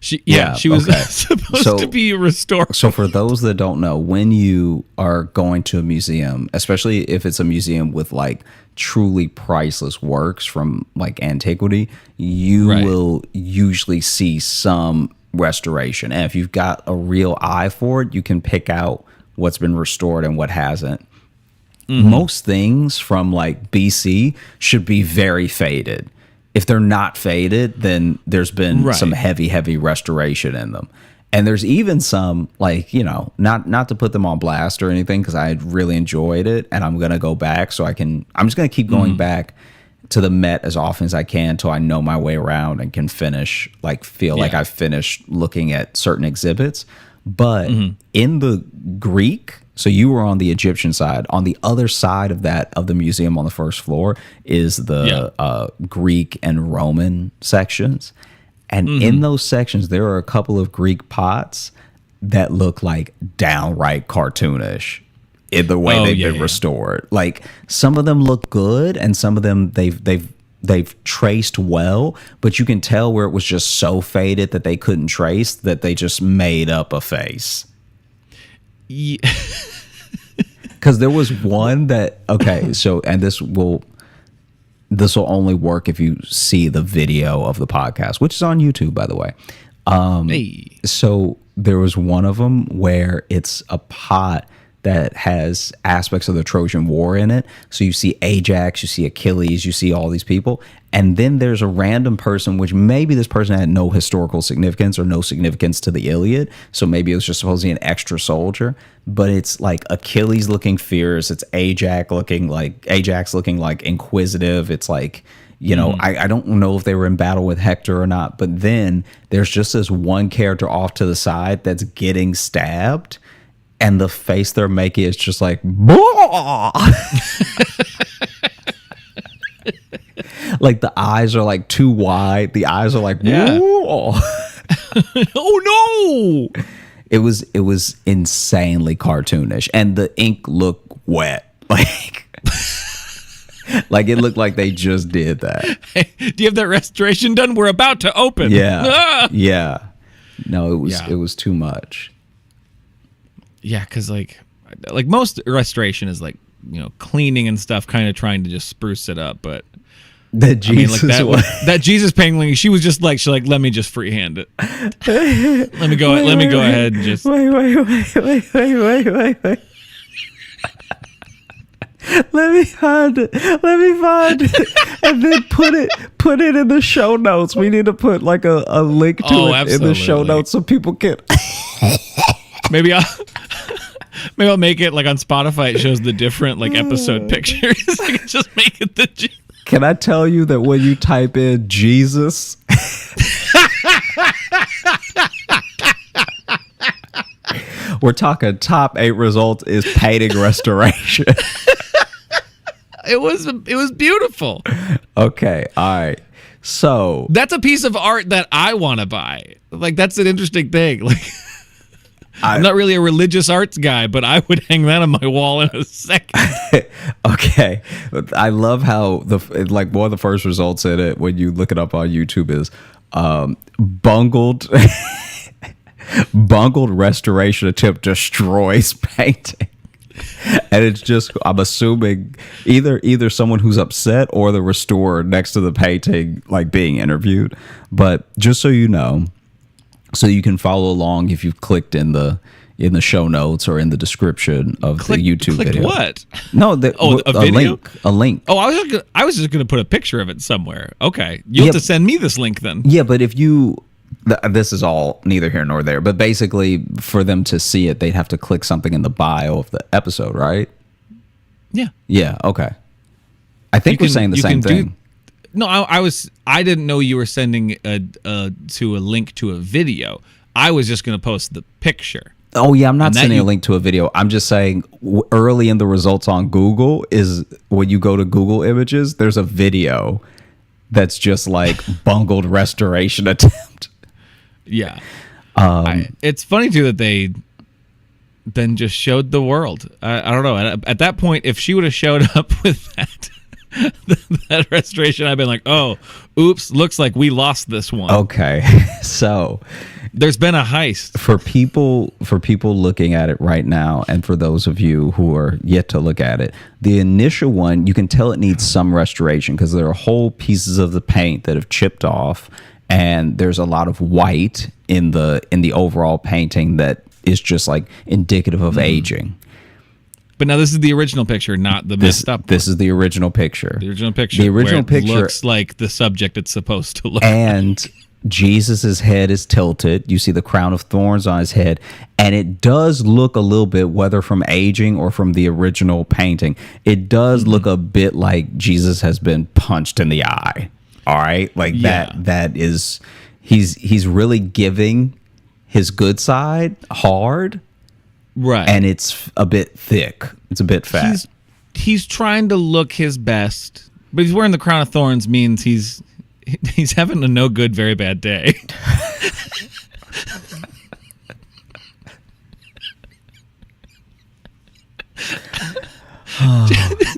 She was okay. supposed to be restored. So for those that don't know, when you are going to a museum, especially if it's a museum with like truly priceless works from like antiquity, you will usually see some restoration. And if you've got a real eye for it, you can pick out what's been restored and what hasn't. Mm-hmm. Most things from like BC should be very faded. If they're not faded, then there's been some heavy restoration in them. And there's even some, like, you know, not to put them on blast or anything, because I really enjoyed it and I'm going to go back. So I'm just going to keep going back to the Met as often as I can until I know my way around and can feel like I've finished looking at certain exhibits. But in the Greek, so you were on the Egyptian side. On the other side of the museum on the first floor is the Greek and Roman sections. And in those sections, there are a couple of Greek pots that look like downright cartoonish in the way they've been restored. Like, some of them look good, and some of them they've traced well, but you can tell where it was just so faded that they couldn't trace, that they just made up a face. Yeah. Because there was one that, okay, so, and this will only work if you see the video of the podcast, which is on YouTube, by the way. Hey. So there was one of them where it's a pot that has aspects of the Trojan War in it. So you see Ajax, you see Achilles, you see all these people. And then there's a random person, which maybe this person had no historical significance or no significance to the Iliad. So maybe it was just supposed to be an extra soldier. But it's like Achilles looking fierce. It's Ajax looking like inquisitive. It's like, you know, I don't know if they were in battle with Hector or not. But then there's just this one character off to the side that's getting stabbed. And the face they're making is just like, like the eyes are like too wide. The eyes are like, Oh no! It was insanely cartoonish, and the ink looked wet, like it looked like they just did that. Hey, do you have that restoration done? We're about to open. Yeah, yeah. No, it was too much. Yeah, because like most restoration is like, you know, cleaning and stuff, kind of trying to just spruce it up. But that Jesus, that Jesus painting, she's like, let me just freehand it. let me go ahead and just wait. Let me find it, and then put it in the show notes. We need to put like a link to it in the show notes so people can. Maybe I'll make it like on Spotify. It shows the different like episode pictures. I can just make it the. Can I tell you that when you type in Jesus, we're talking top 8 results is painting restoration. It was beautiful. Okay, all right. So that's a piece of art that I want to buy. Like that's an interesting thing. Like. I'm not really a religious arts guy, but I would hang that on my wall in a second. Okay. I love how one of the first results in it when you look it up on YouTube is bungled restoration attempt destroys painting. And it's just, I'm assuming either someone who's upset or the restorer next to the painting like being interviewed. But just so you know, so you can follow along if you've clicked in the show notes or in the description of the YouTube video. What? No, a video? A link. Oh, I was just gonna put a picture of it somewhere. Okay, you have to send me this link then. Yeah, but if you, this is all neither here nor there. But basically, for them to see it, they'd have to click something in the bio of the episode, right? Yeah. Yeah. Okay. I think we're saying the same thing. No, I didn't know you were sending to a link to a video. I was just going to post the picture. Oh yeah, I'm not sending a link to a video. I'm just saying early in the results on Google is when you go to Google Images, there's a video that's just like bungled restoration attempt. Yeah. It's funny too that they then just showed the world. I don't know. At that point, if she would have showed up with that restoration, I've been like, oh, oops, looks like we lost this one. Okay. So there's been a heist. For people looking at it right now, and for those of you who are yet to look at it, the initial one, you can tell it needs some restoration because there are whole pieces of the paint that have chipped off, and there's a lot of white in the overall painting that is just like indicative of aging. But now this is the original picture, not the messed up one. This is the original picture. The original picture. Looks like the subject it's supposed to look and like. Jesus's head is tilted. You see the crown of thorns on his head, and it does look a little bit, whether from aging or from the original painting, it does look a bit like Jesus has been punched in the eye. All right, like that is he's really giving his good side hard. Right. And it's a bit thick. It's a bit fat. He's trying to look his best, but he's wearing the crown of thorns means he's having a no good, very bad day.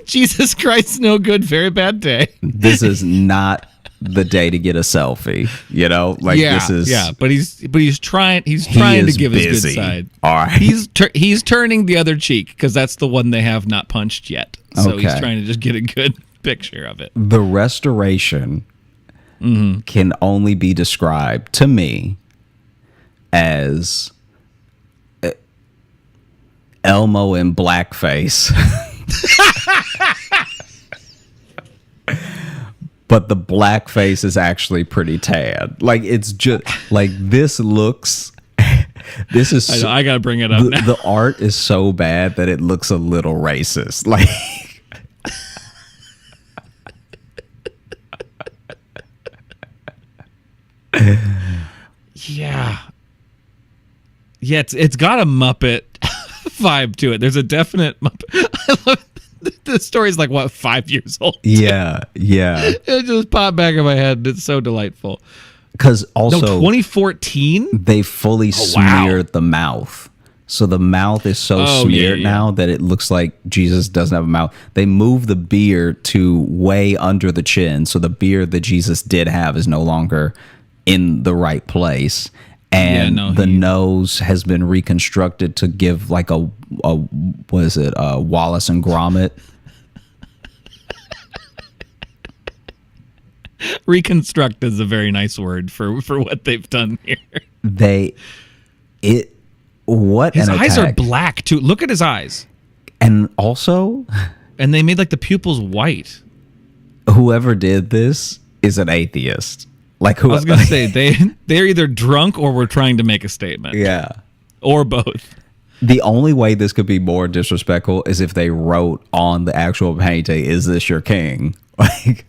Jesus Christ, no good, very bad day. This is not the day to get a selfie, you know, like this is but he's trying to give his good side. All right, he's turning the other cheek because that's the one they have not punched yet, so he's trying to just get a good picture of it. The restoration can only be described to me as Elmo in blackface. But the blackface is actually pretty tan. Like, it's just like this looks. This is. I gotta bring it up now. The art is so bad that it looks a little racist. Like. Yeah. Yeah, it's got a Muppet vibe to it. There's a definite Muppet. I love the story's like, what, 5 years old? Yeah. It just popped back in my head. It's so delightful. Because also, 2014? they fully smeared the mouth. So the mouth is so smeared now that it looks like Jesus doesn't have a mouth. They moved the beard to way under the chin. So the beard that Jesus did have is no longer in the right place. And the nose has been reconstructed to give like a what is it, Wallace and Gromit. Reconstruct is a very nice word for what they've done here. His eyes are black too. Look at his eyes. And also, and they made like the pupils white. Whoever did this is an atheist. Like, who? I was gonna say they're either drunk or were trying to make a statement. Yeah, or both. The only way this could be more disrespectful is if they wrote on the actual painting, "Is this your king?" Like,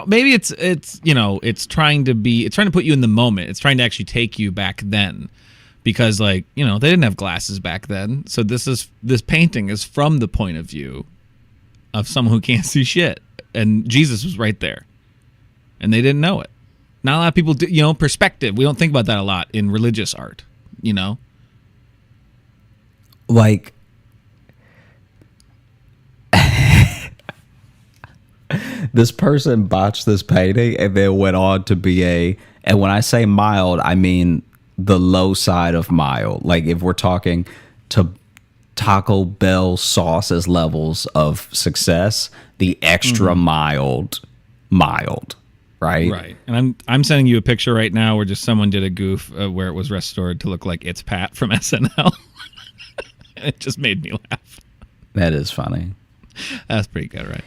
maybe it's trying to put you in the moment. It's trying to actually take you back then, because they didn't have glasses back then. So this painting is from the point of view of someone who can't see shit, and Jesus was right there, and they didn't know it. Not a lot of people do. Perspective. We don't think about that a lot in religious art. Like, this person botched this painting and then went on to be and when I say mild, I mean the low side of mild. Like, if we're talking to Taco Bell sauces levels of success, the extra mild, right? And I'm sending you a picture right now where just someone did a goof where it was restored to look like It's Pat from SNL. And it just made me laugh. That is funny. That's pretty good, right?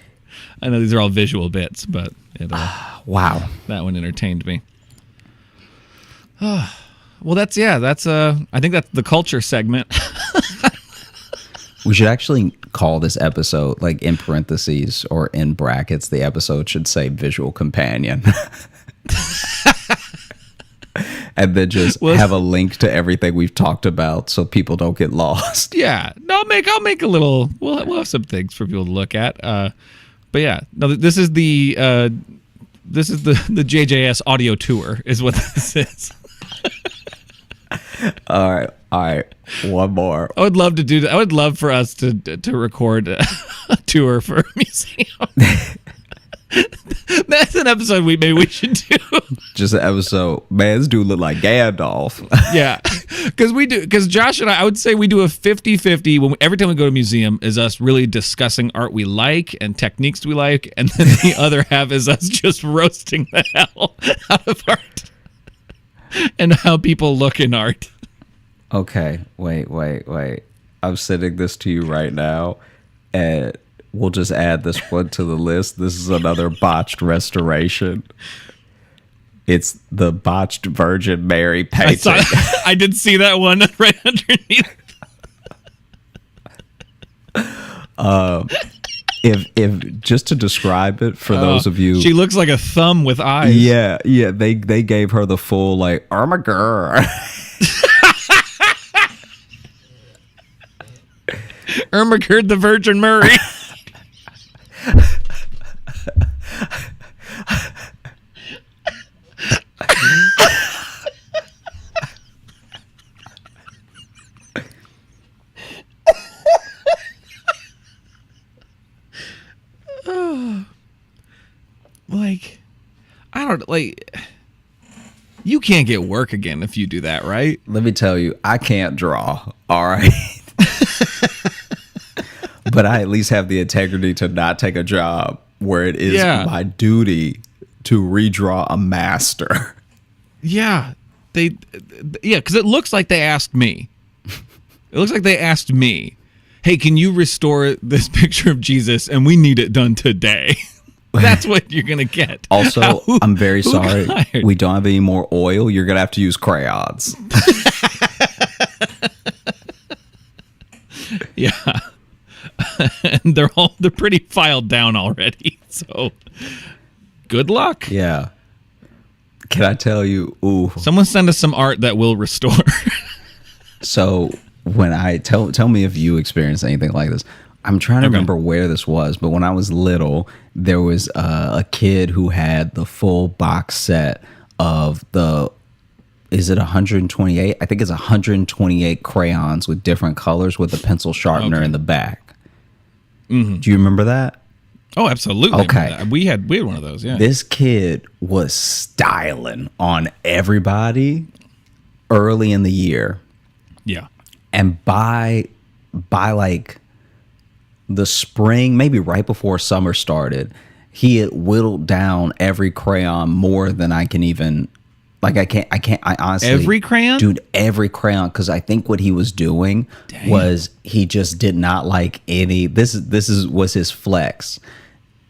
I know these are all visual bits, but wow, that one entertained me. Well, I think that's the culture segment. We should actually call this episode, like, in parentheses or in brackets, the episode should say visual companion. And then just have a link to everything we've talked about so people don't get lost. Yeah. No, I'll make a little, we'll have some things for people to look at. But yeah, no, this is the JJS audio tour is what this is. All right. One more. I would love to do that. I would love for us to record a tour for a museum. That's an episode maybe we should do. Just an episode. Man, this dude look like Gandalf. Yeah. Because Josh and I would say we do a 50-50 every time we go to a museum is us really discussing art we like and techniques we like, and then the other half is us just roasting the hell out of art and how people look in art. Okay, wait. I'm sending this to you right now, and we'll just add this one to the list. This is another botched restoration. It's the botched Virgin Mary painting. I did see that one right underneath. If just to describe it for those of you, she looks like a thumb with eyes. Yeah. They gave her the full like Ermagerd. Ermagerd the Virgin Mary. You can't get work again if you do that, right? Let me tell you, I can't draw. All right. but I at least have the integrity to not take a job where it is my duty to redraw a master. Yeah, because it looks like they asked me. It looks like they asked me, "Hey, can you restore this picture of Jesus? And we need it done today." That's what you're gonna get. Also, I'm very sorry. We don't have any more oil. You're gonna have to use crayons. Yeah, and they're pretty filed down already. So, good luck. Yeah. Can I tell you? Ooh. Someone send us some art that will restore. So when I tell me if you experienced anything like this. I'm trying to remember where this was, but when I was little, there was a kid who had the full box set of is it 128? I think it's 128 crayons with different colors with a pencil sharpener in the back. Mm-hmm. Do you remember that? Oh, absolutely. Okay. We had one of those, yeah. This kid was styling on everybody early in the year. Yeah. And by like the spring, maybe right before summer started, he had whittled down every crayon more than I can even, like, I honestly. Every crayon? Dude, every crayon. Because I think what he was doing was he just did not like any, this was his flex.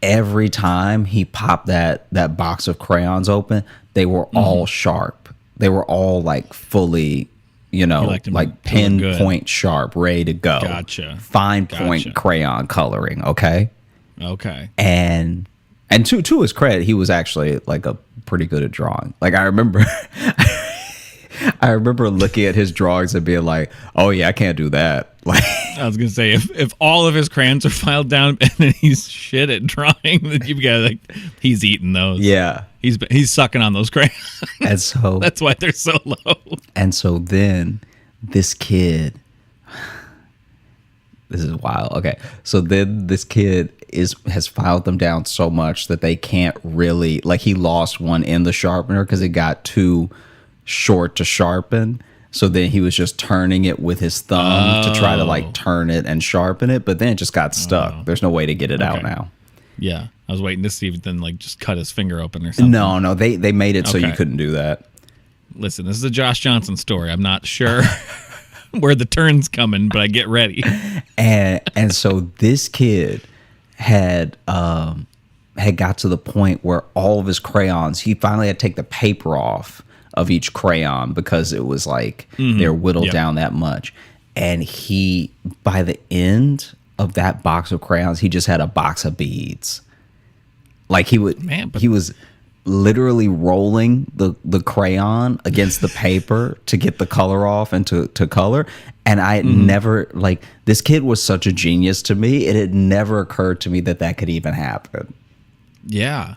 Every time he popped that box of crayons open, they were all sharp. They were all like fully, like pinpoint sharp, ready to go. Gotcha. Fine point crayon coloring. Okay. And to his credit, he was actually like a pretty good at drawing. Like I remember looking at his drawings and being like, "Oh yeah, I can't do that." Like I was gonna say, if all of his crayons are filed down and then he's shit at drawing, then you've got like he's eating those. Yeah, he's sucking on those crayons, and so that's why they're so low. And so then this kid, this is wild. Okay, so then this kid has filed them down so much that they can't really, like, he lost one in the sharpener because it got too short to sharpen. So then he was just turning it with his thumb to try to like turn it and sharpen it, but then it just got stuck. There's no way to get it out now. Yeah, I was waiting to see if it then like just cut his finger open or something. No, they made it so you couldn't do that. Listen, this is a Josh Johnson story. I'm not sure where the turn's coming, but I get ready. And so this kid had got to the point where all of his crayons, he finally had to take the paper off of each crayon because it was like they're whittled down that much. And he, by the end of that box of crayons, he just had a box of beads. Like he was literally rolling the crayon against the paper to get the color off and to color. And I had never, like, this kid was such a genius to me. It had never occurred to me that could even happen. Yeah.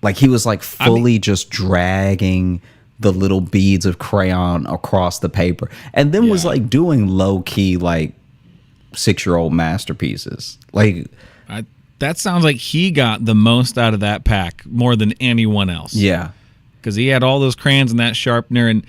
Like he was like fully just dragging the little beads of crayon across the paper, and then was like doing low key like 6-year-old masterpieces. Like that sounds like he got the most out of that pack more than anyone else. Yeah, because he had all those crayons and that sharpener. And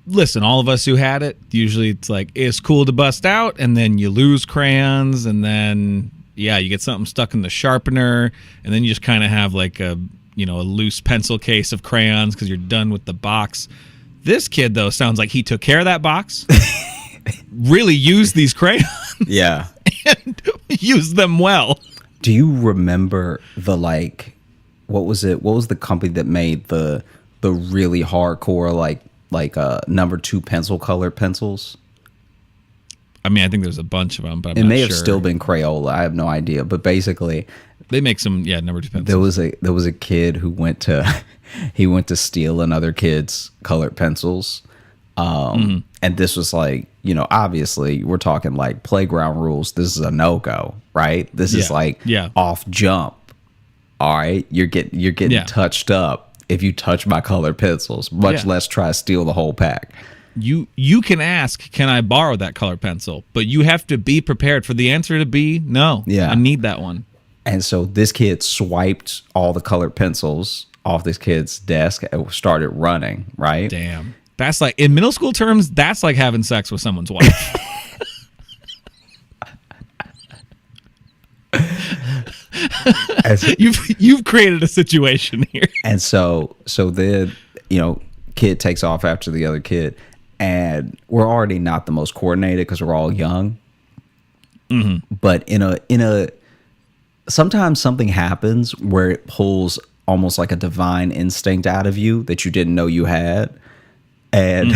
listen, all of us who had it, usually it's like it's cool to bust out, and then you lose crayons, and then you get something stuck in the sharpener, and then you just kind of have like a loose pencil case of crayons because you're done with the box. This kid, though, sounds like he took care of that box, really used these crayons, and used them well. Do you remember the what was it? What was the company that made the really hardcore like number 2 pencil colored pencils? I mean, I think there's a bunch of them, but it may have still been Crayola. I have no idea, but basically. They make some, number 2 pencils. There was a kid who went to steal another kid's colored pencils, and this was like, obviously we're talking like playground rules. This is a no-go, right? This is like off jump. All right, you're getting touched up if you touch my colored pencils, much less try to steal the whole pack. You can ask, can I borrow that colored pencil? But you have to be prepared for the answer to be no. I need that one. And so this kid swiped all the colored pencils off this kid's desk and started running, right? Damn. That's like, in middle school terms, that's like having sex with someone's wife. You've created a situation here. And so then, kid takes off after the other kid, and we're already not the most coordinated because we're all young. Mm-hmm. But in a sometimes something happens where it pulls almost like a divine instinct out of you that you didn't know you had. And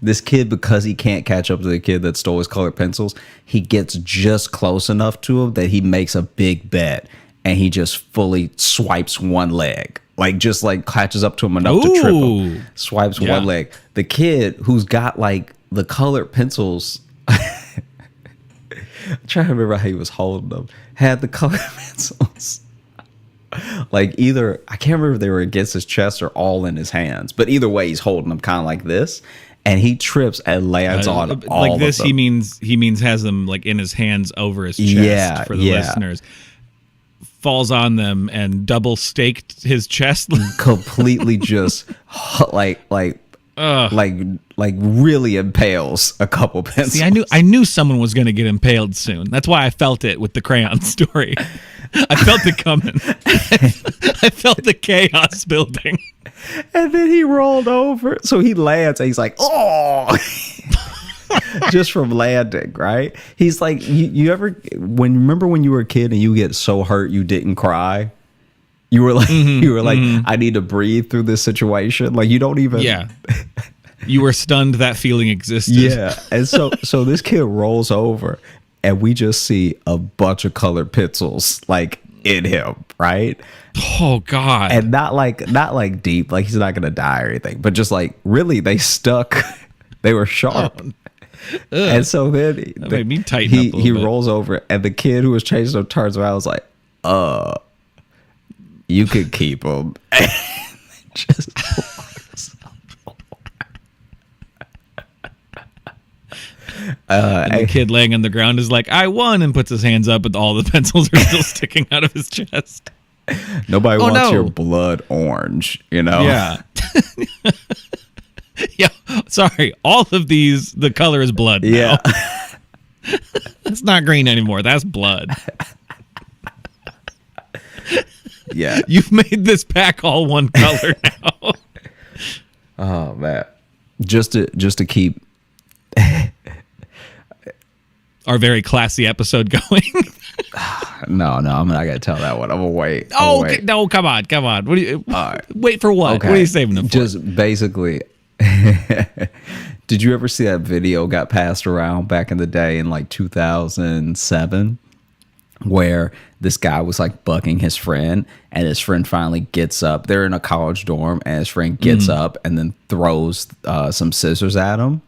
this kid, because he can't catch up to the kid that stole his colored pencils, he gets just close enough to him that he makes a big bet, and he just fully swipes one leg. Like, just like catches up to him enough to trip him. Swipes one leg. The kid who's got like the colored pencils, I'm trying to remember how he was holding them, had the colored pencils. Like, either, I can't remember if they were against his chest or all in his hands, but either way, he's holding them kind of like this, and he trips and lands on all like this. Of them. He means has them like in his hands over his chest for the listeners. Falls on them and double staked his chest. Completely just like really impales a couple pencils. See, I knew someone was going to get impaled soon. That's why I felt it with the crayon story. I felt it coming. I felt the chaos building. And then he rolled over. So he lands and he's like, oh, just from landing, right? He's like, you ever, remember when you were a kid and you get so hurt you didn't cry? You were like, I need to breathe through this situation. Like, you don't even. Yeah. You were stunned that feeling existed. Yeah. And so this kid rolls over and we just see a bunch of colored pencils like in him, right? Oh God. And not like deep, like he's not gonna die or anything, but just like really they stuck. They were sharp. And so then made me tighten up a he little bit. rolls over and the kid who was chasing him turns around and was like, you could keep him. Just and the kid laying on the ground is like, I won, and puts his hands up, and all the pencils are still sticking out of his chest. Nobody wants your blood orange, Yeah. Yeah. Sorry. All of these, the color is blood now. Yeah. It's not green anymore. That's blood. Yeah. You've made this pack all one color now. Oh man. Just to keep our very classy episode going. No, I'm not gonna tell that one. I'm gonna wait. Okay. No, come on. What do you wait for? What? Okay. What are you saving them for? Just basically. Did you ever see that video got passed around back in the day in like 2007, where this guy was like bugging his friend, and his friend finally gets up. They're in a college dorm, and his friend gets up and then throws some scissors at him.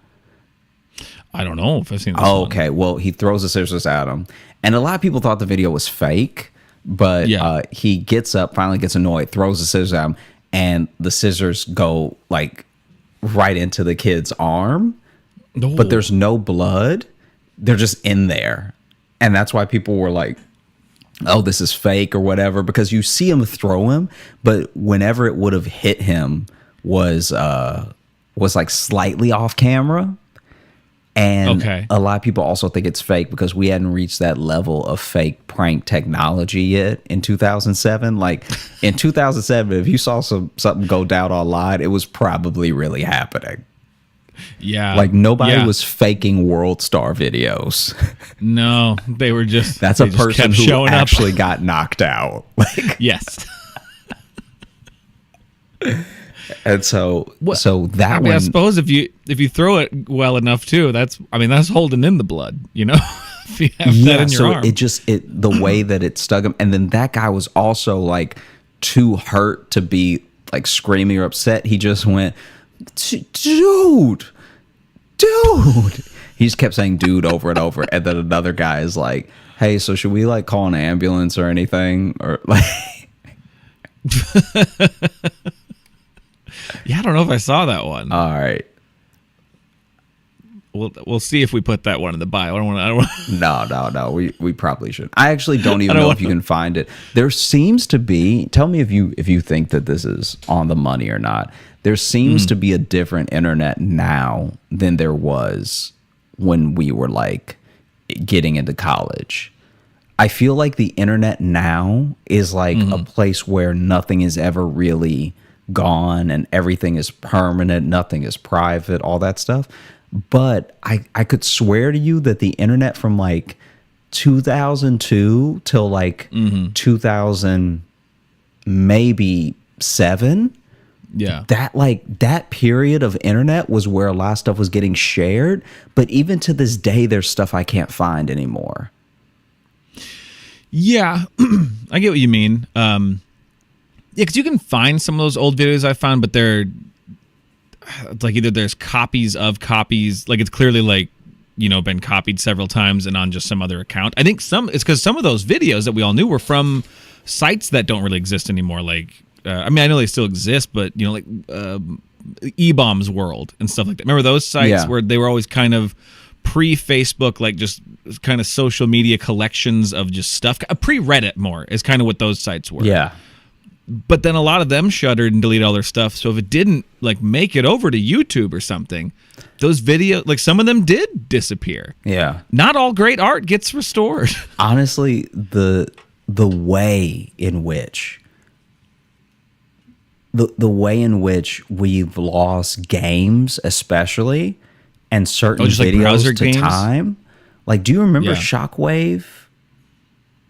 I don't know if I've seen this one. Okay, well, he throws the scissors at him, and a lot of people thought the video was fake, but he gets up, finally gets annoyed, throws the scissors at him, and the scissors go like right into the kid's arm, but there's no blood. They're just in there, and that's why people were like, oh, this is fake or whatever, because you see him throw him, but whenever it would have hit him was like slightly off camera. And a lot of people also think it's fake because we hadn't reached that level of fake prank technology yet in 2007. Like in 2007, if you saw something go down online, it was probably really happening. Yeah. Like nobody was faking world star videos. No, they were just. That's a person who actually up. got knocked out. Like, yes. And so that I mean, I suppose if you throw it well enough too, that's holding in the blood, if you have that in your arm. The way that it stuck him, and then that guy was also like too hurt to be like screaming or upset. He just went, dude. He just kept saying dude over and over, and then another guy is like, hey, so should we like call an ambulance or anything, or like. Yeah, I don't know if I saw that one. All right. We'll see if we put that one in the bio. I don't want. No. We probably should. I actually don't even know if you can find it. There seems to be. Tell me if you think that this is on the money or not. There seems to be a different internet now than there was when we were like getting into college. I feel like the internet now is like a place where nothing is ever really gone and everything is permanent, nothing is private, all that stuff. But I could swear to you that the internet from like 2002 till like 2000 maybe 7, that period of internet was where a lot of stuff was getting shared. But even to this day, there's stuff I can't find anymore. Yeah, I get what you mean. Yeah, because you can find some of those old videos I found, but they're like either there's copies of copies, like it's clearly like, you know, been copied several times and on just some other account. I think it's because some of those videos that we all knew were from sites that don't really exist anymore. Like, I mean, I know they still exist, but you know, like E-Bombs World and stuff like that. Remember those sites where they were always kind of pre-Facebook, like just kind of social media collections of just stuff. Pre-Reddit more is kind of what those sites were. Yeah. But then a lot of them shuttered and deleted all their stuff. So if it didn't like make it over to YouTube or something, those videos, like some of them did disappear. Yeah. Not all great art gets restored. Honestly, the way in which we've lost games, especially, and certain just like videos browser to games? time. Like, do you remember Yeah. Shockwave?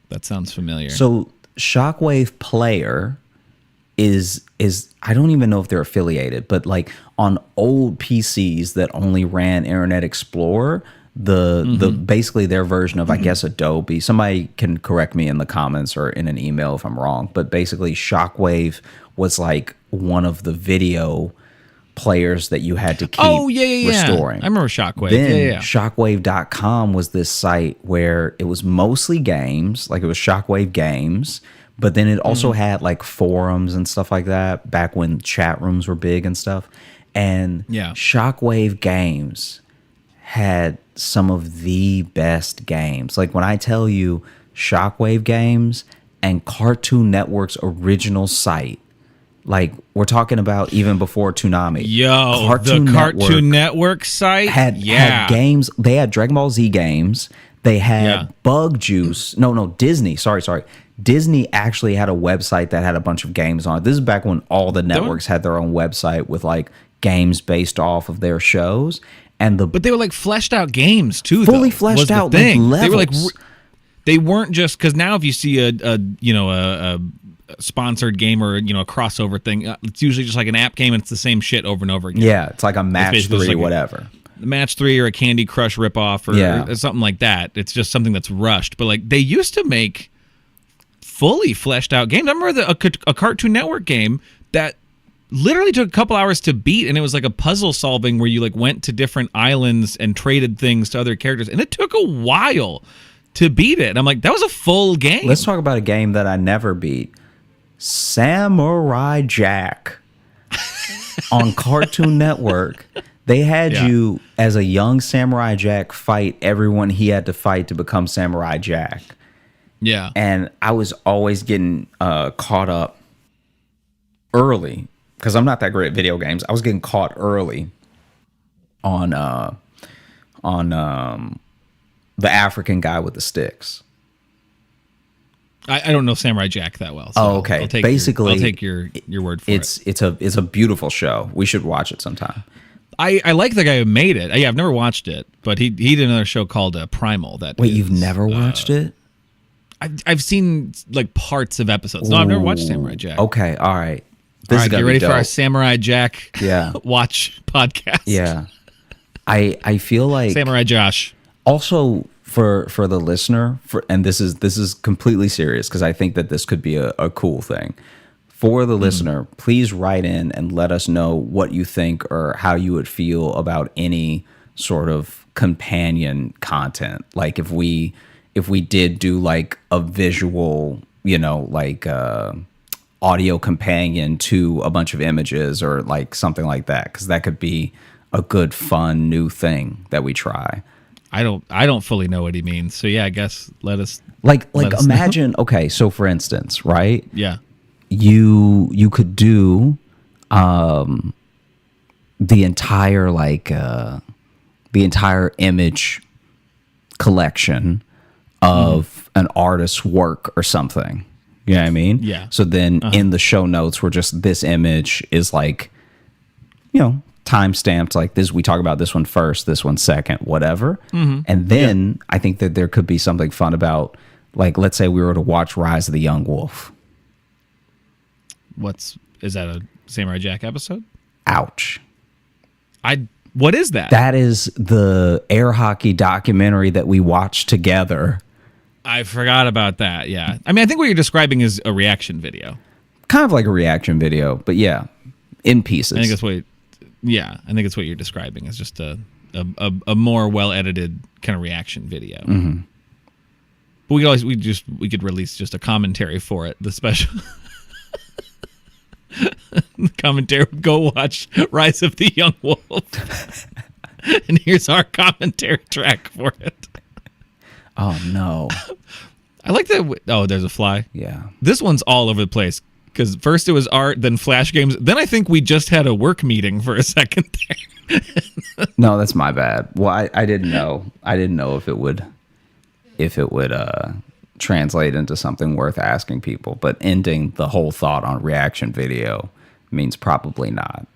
That sounds familiar. So Shockwave Player is I don't even know if they're affiliated, but like on old PCs that only ran Internet Explorer, the basically their version of I guess Adobe. Somebody can correct me in the comments or in an email if I'm wrong, but basically Shockwave was like one of the video players that you had to keep restoring. I remember Shockwave. Then Shockwave.com was this site where it was mostly games, like it was Shockwave Games, but then it also had like forums and stuff like that back when chat rooms were big and stuff. And Shockwave Games had some of the best games. Like when I tell you Shockwave Games and Cartoon Network's original site, like we're talking about even before Toonami. Yo, the Cartoon Network site had games. They had Dragon Ball Z games. They had Bug Juice. No, Disney. Sorry. Disney actually had a website that had a bunch of games on it. This is back when all the networks had their own website with like games based off of their shows. But they were like fleshed out games too. Fully fleshed out thing. Like, they were like they weren't just because now if you see a sponsored game or a crossover thing, it's usually just like an app game and it's the same shit over and over again. Yeah, it's like a match 3 like whatever. Match 3 or a Candy Crush ripoff or something like that. It's just something that's rushed. But like they used to make fully fleshed out games. I remember a Cartoon Network game that literally took a couple hours to beat, and it was like a puzzle solving where you like went to different islands and traded things to other characters, and it took a while to beat it. And I'm like, that was a full game. Let's talk about a game that I never beat. Samurai Jack on Cartoon Network. They had you as a young Samurai Jack fight everyone he had to fight to become Samurai Jack. Yeah. And I was always getting caught up early because I'm not that great at video games. I was getting caught early on the African guy with the sticks. I don't know Samurai Jack that well. So okay. I'll take your word for it. It's a beautiful show. We should watch it sometime. I like the guy who made it. Yeah, I've never watched it, but he did another show called Primal. Wait, you've never watched it? I've seen like parts of episodes. No, I've never watched Samurai Jack. Okay, all right. All right, get ready for our Samurai Jack watch podcast. Yeah. I feel like Samurai Josh. Also for the listener, and this is completely serious because I think that this could be a cool thing. For the listener, please write in and let us know what you think or how you would feel about any sort of companion content. Like if we did do like a visual, like audio companion to a bunch of images or like something like that, because that could be a good, fun new thing that we try. I don't fully know what he means. So yeah, I guess let us imagine. Okay, so for instance, right? Yeah. You could do the entire image collection of an artist's work or something. You know what I mean? Yeah. So then in the show notes, we're just, this image is like, you know, time stamped, like this, we talk about this one first, this one second, whatever. And then I think that there could be something fun about, like, let's say we were to watch Rise of the Young Wolf. Is that a Samurai Jack episode? Ouch. What is that? That is the air hockey documentary that we watched together. I forgot about that. Yeah. I mean, I think what you're describing is a reaction video. Kind of like a reaction video, but yeah, in pieces. I think that's what. Yeah, I think it's what you're describing is just a more well edited kind of reaction video. But we could release just a commentary for it. The special the commentary. Go watch Rise of the Young Wolf, and here's our commentary track for it. Oh no! I like that. Oh, there's a fly. Yeah, this one's all over the place. Because first it was art, then Flash games. Then I think we just had a work meeting for a second there. No, that's my bad. Well, I didn't know. I didn't know if it would translate into something worth asking people. But ending the whole thought on reaction video means probably not.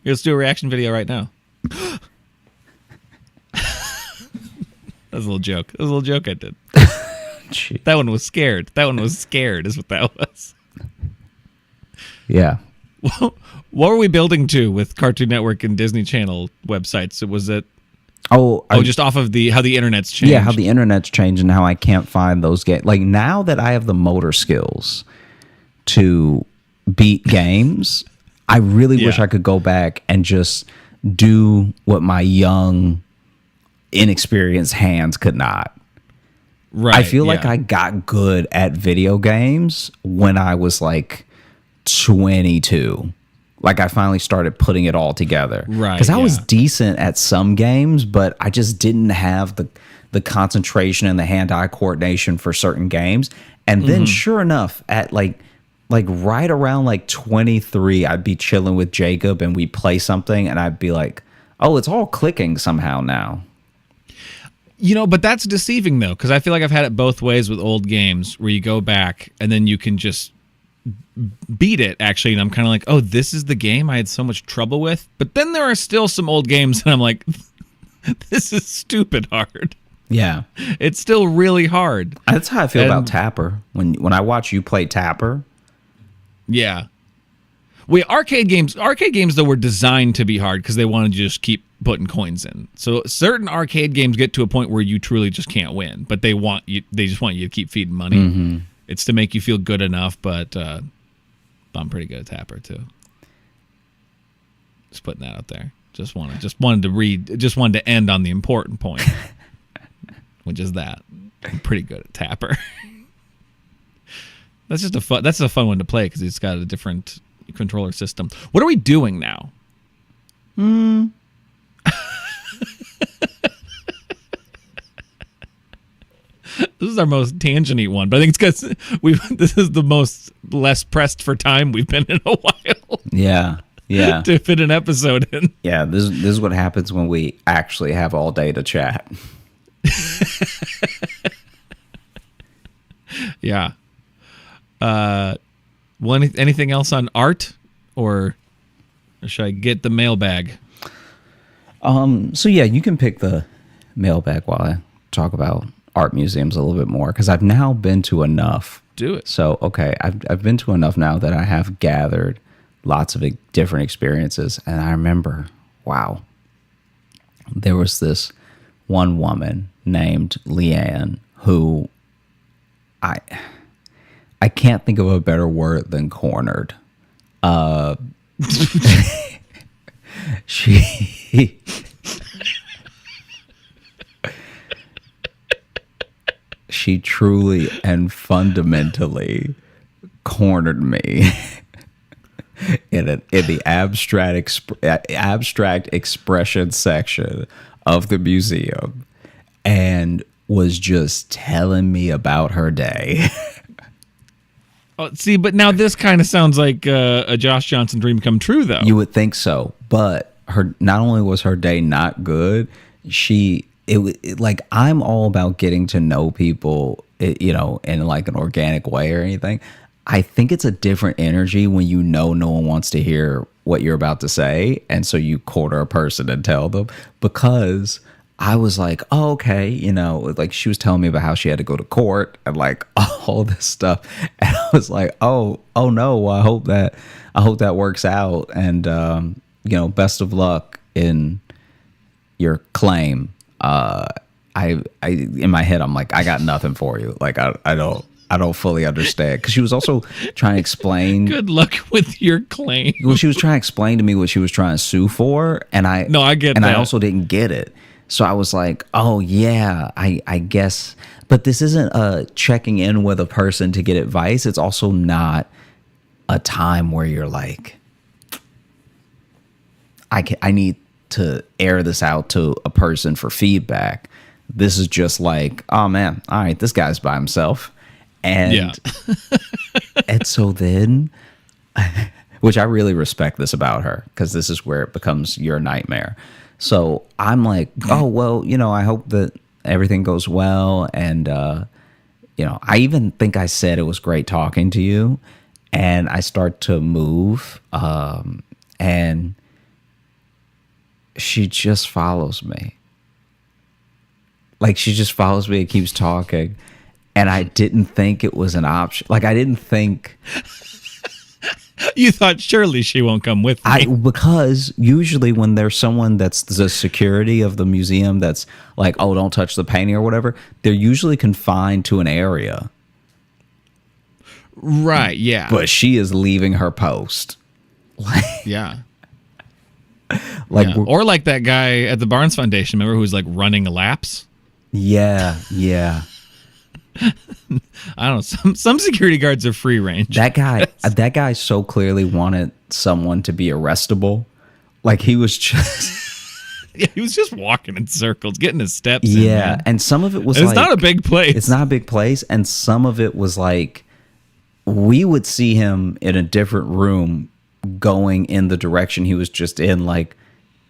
Let's do a reaction video right now. That was a little joke. That was a little joke I did. That one was scared. That one was scared is what that was. Yeah. What were we building to with Cartoon Network and Disney Channel websites? Was it just off of how the internet's changed? Yeah, how the internet's changed and how I can't find those games. Like, now that I have the motor skills to beat games, I really wish I could go back and just do what my young, inexperienced hands could not. Right. I feel like I got good at video games when I was like 22. Like, I finally started putting it all together. Right. Because I was decent at some games, but I just didn't have the concentration and the hand-eye coordination for certain games. And then sure enough, at like right around like 23, I'd be chilling with Jacob and we'd play something and I'd be like, oh, it's all clicking somehow now. You know, but that's deceiving, though, because I feel like I've had it both ways with old games where you go back and then you can just beat it, actually. And I'm kind of like, oh, this is the game I had so much trouble with. But then there are still some old games and I'm like, this is stupid hard. Yeah. It's still really hard. That's how I feel about Tapper. When I watch you play Tapper. Yeah. Wait, arcade games, though, were designed to be hard because they wanted you to just keep putting coins in. So certain arcade games get to a point where you truly just can't win, but they just want you to keep feeding money. It's to make you feel good enough, but I'm pretty good at Tapper too. Just putting that out there. Just wanted to end on the important point, which is that I'm pretty good at Tapper. That's a fun one to play because it's got a different controller system. What are we doing now? This is our most tangent-y one, but I think it's because this is the most less pressed for time we've been in a while. Yeah. To fit an episode in. Yeah, this is what happens when we actually have all day to chat. Yeah. Anything else on art, or should I get the mailbag? So yeah, you can pick the mailbag while I talk about art museums a little bit more, because I've now been to enough. Do it. So okay, I've been to enough now that I have gathered lots of different experiences, and I remember, wow, there was this one woman named Leanne who I can't think of a better word than cornered. She truly and fundamentally cornered me in the abstract expression section of the museum, and was just telling me about her day. Oh, see, but now this kind of sounds like a Josh Johnson dream come true, though. You would think so, but her not only was her day not good, like I'm all about getting to know people, in like an organic way or anything. I think it's a different energy when no one wants to hear what you're about to say, and so you corner a person and tell them. Because I was like, oh, okay, like she was telling me about how she had to go to court and like all this stuff, and I was like, oh no, well, I hope that works out, and best of luck in your claim. I in my head I'm like, I got nothing for you. Like I don't fully understand, because she was also trying to explain. Good luck with your claim. Well, she was trying to explain to me what she was trying to sue for, and I get that. I also didn't get it. So I was like, oh yeah, I guess. But this isn't checking in with a person to get advice. It's also not a time where you're like, I need to air this out to a person for feedback. This is just like, oh man, all right, this guy's by himself. And and so then, which I really respect this about her, because this is where it becomes your nightmare. So I'm like, oh, well, I hope that everything goes well. And, I even think I said it was great talking to you. And I start to move. And she just follows me. Like, she just follows me and keeps talking. And I didn't think it was an option. Like, I didn't think... You thought surely she won't come with me. Because usually when there's someone that's the security of the museum that's like, oh, don't touch the painting or whatever, they're usually confined to an area. Right, yeah. But she is leaving her post. Yeah. Like, yeah. Or like that guy at the Barnes Foundation, remember, who was like running laps? Yeah. I don't know. Some security guards are free range. That guy so clearly wanted someone to be arrestable. Like, he was just... Yeah, he was just walking in circles, getting his steps in. Yeah, and some of it was it's not a big place. It's not a big place, and some of it was like, we would see him in a different room going in the direction he was just in. Like,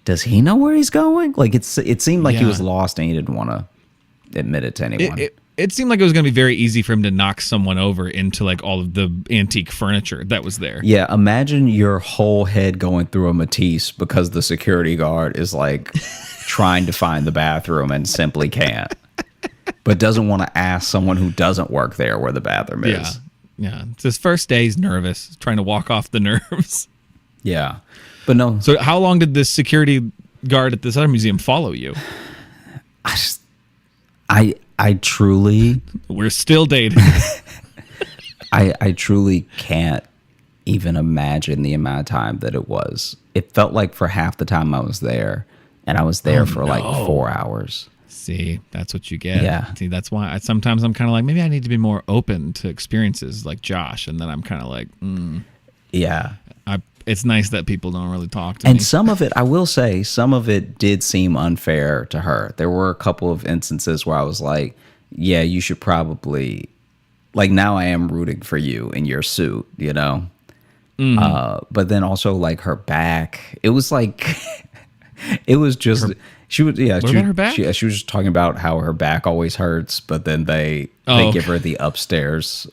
does he know where he's going? Like, it seemed like he was lost and he didn't want to admit it to anyone. It seemed like it was going to be very easy for him to knock someone over into like all of the antique furniture that was there. Yeah, imagine your whole head going through a Matisse because the security guard is like trying to find the bathroom and simply can't, but doesn't want to ask someone who doesn't work there where the bathroom is. Yeah. It's his first day. He's nervous, trying to walk off the nerves. Yeah, but no. So how long did this security guard at this other museum follow you? I truly... We're still dating. I truly can't even imagine the amount of time that it was. It felt like for half the time I was there, and I was there for like 4 hours. See, that's what you get. Yeah. See, that's why sometimes I'm kind of like, maybe I need to be more open to experiences like Josh, and then I'm kind of like, Yeah. It's nice that people don't really talk to me. And some of it, I will say, some of it did seem unfair to her. There were a couple of instances where I was like, yeah, you should probably, like, now I am rooting for you in your suit, But then also, like, her back, it was like, it was just, she was, yeah. What about her back? She was just talking about how her back always hurts, but then they give her the upstairs,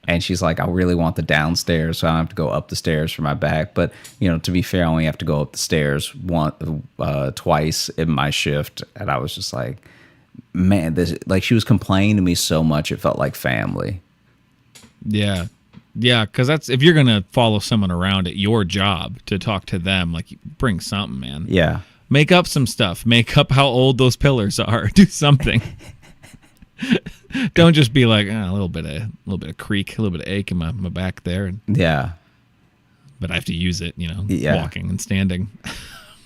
and she's like, I really want the downstairs, so I don't have to go up the stairs for my back. But, to be fair, I only have to go up the stairs twice in my shift. And I was just like, man, she was complaining to me so much, it felt like family. Yeah. Yeah, because if you're going to follow someone around at your job to talk to them, like, bring something, man. Yeah. Make up some stuff. Make up how old those pillars are. Do something. Don't just be like, a little bit of creak, a little bit of ache in my back there. Yeah. But I have to use it, Yeah. walking and standing.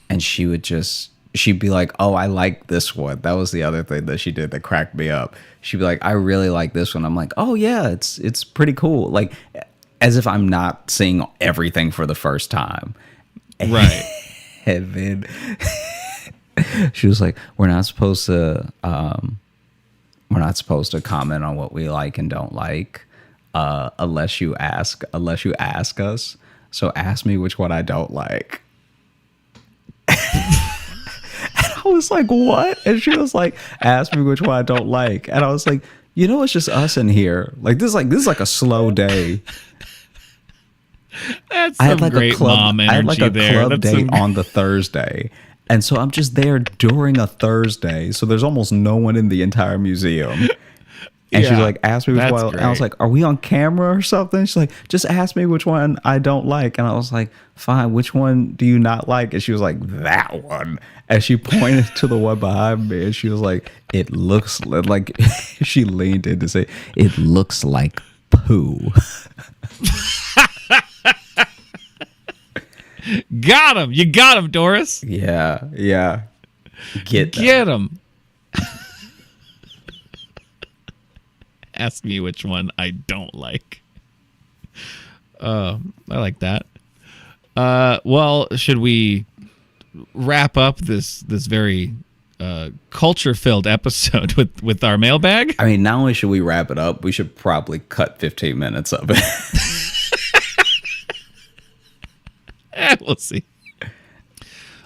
And she'd be like, oh, I like this one. That was the other thing that she did that cracked me up. She'd be like, I really like this one. I'm like, oh yeah, it's pretty cool. Like, as if I'm not seeing everything for the first time. Right. And then she was like, we're not supposed to comment on what we like and don't like. unless you ask us. So ask me which one I don't like. And I was like, what? And she was like, ask me which one I don't like. And I was like, it's just us in here. Like this is like a slow day. That's some great mom energy. I had like a there. club date on the Thursday. And so I'm just there during a Thursday. So there's almost no one in the entire museum. And she's like, ask me which one. And I was like, are we on camera or something? She's like, just ask me which one I don't like. And I was like, fine, which one do you not like? And she was like, that one. And she pointed to the one behind me. And she was like, it looks like, she leaned in to say, it looks like poo. Got him. You got him, Doris. Yeah. Get him. Ask me which one I don't like. I like that. Well, should we wrap up this very culture-filled episode with our mailbag? I mean, not only should we wrap it up, we should probably cut 15 minutes of it. We'll see.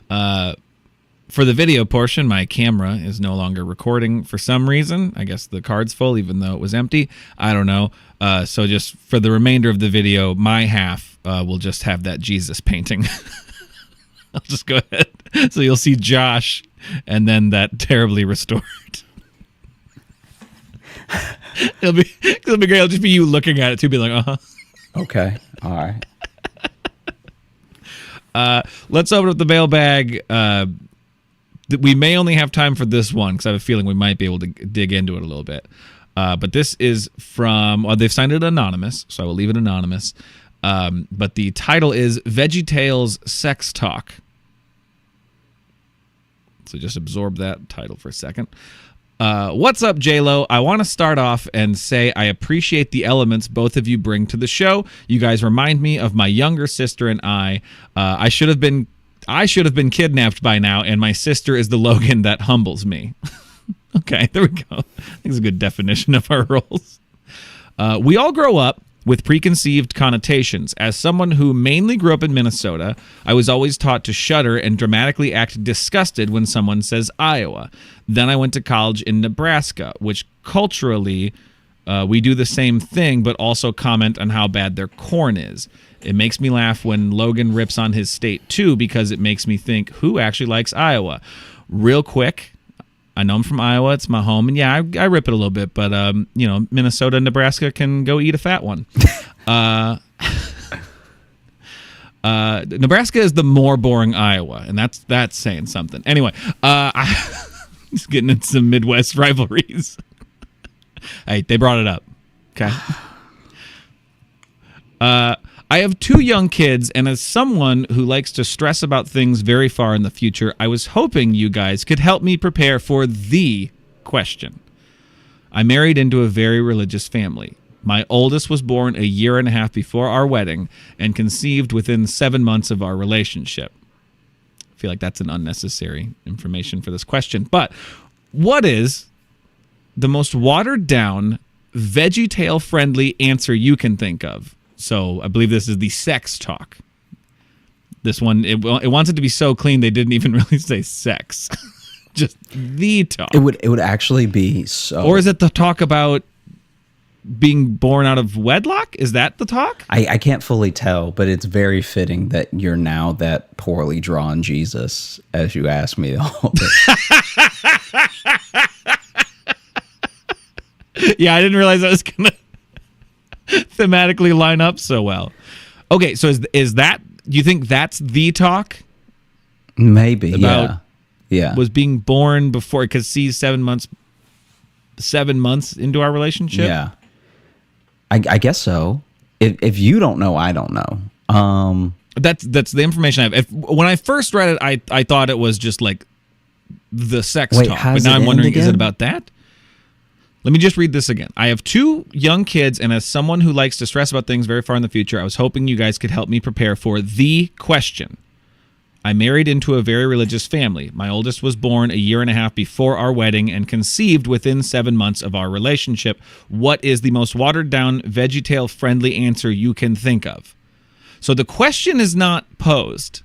For the video portion, my camera is no longer recording for some reason. I guess the card's full, even though it was empty. I don't know. So just for the remainder of the video, my half will just have that Jesus painting. I'll just go ahead. So you'll see Josh and then that terribly restored. It'll be great. It'll just be you looking at it too, be like, uh-huh. Okay. All right. Let's open up the mailbag. We may only have time for this one because I have a feeling we might be able to dig into it a little bit. But this is from, they've signed it anonymous, so I will leave it anonymous. But the title is VeggieTales Sex Talk. So just absorb that title for a second. What's up, J-Lo? I want to start off and say I appreciate the elements both of you bring to the show. You guys remind me of my younger sister and I. I should have been kidnapped by now, and my sister is the Logan that humbles me. Okay, there we go. I think it's a good definition of our roles. We all grow up with preconceived connotations. As someone who mainly grew up in Minnesota, I was always taught to shudder and dramatically act disgusted when someone says Iowa. Then I went to college in Nebraska, which culturally we do the same thing, but also comment on how bad their corn is. It makes me laugh when Logan rips on his state too, because it makes me think, who actually likes Iowa? Real quick, I know I'm from Iowa. It's my home. And yeah, I rip it a little bit, but, Minnesota and Nebraska can go eat a fat one. Nebraska is the more boring Iowa, and that's saying something. Anyway, I'm just getting into some Midwest rivalries. Hey, they brought it up. Okay. I have 2 young kids, and as someone who likes to stress about things very far in the future, I was hoping you guys could help me prepare for the question. I married into a very religious family. My oldest was born a year and a half before our wedding and conceived within 7 months of our relationship. I feel like that's an unnecessary information for this question. But what is the most watered-down, VeggieTale-friendly answer you can think of? So I believe this is the sex talk. This one, it wants it to be so clean they didn't even really say sex. Just the talk. It would actually be so. Or is it the talk about being born out of wedlock? Is that the talk? I can't fully tell, but it's very fitting that you're now that poorly drawn Jesus, as you asked me the whole thing. Yeah, I didn't realize I was going to thematically line up so well. Okay, so is that, you think that's the talk? Maybe, about yeah. Was being born before, because she's 7 months into our relationship? Yeah. I guess so. If you don't know, I don't know. That's the information I have. When I first read it, I thought it was just like the sex talk. But now I'm wondering, is it about that? Let me just read this again. I have 2 young kids, and as someone who likes to stress about things very far in the future, I was hoping you guys could help me prepare for the question. I married into a very religious family. My oldest was born a year and a half before our wedding and conceived within 7 months of our relationship. What is the most watered-down, VeggieTale-friendly answer you can think of? So the question is not posed.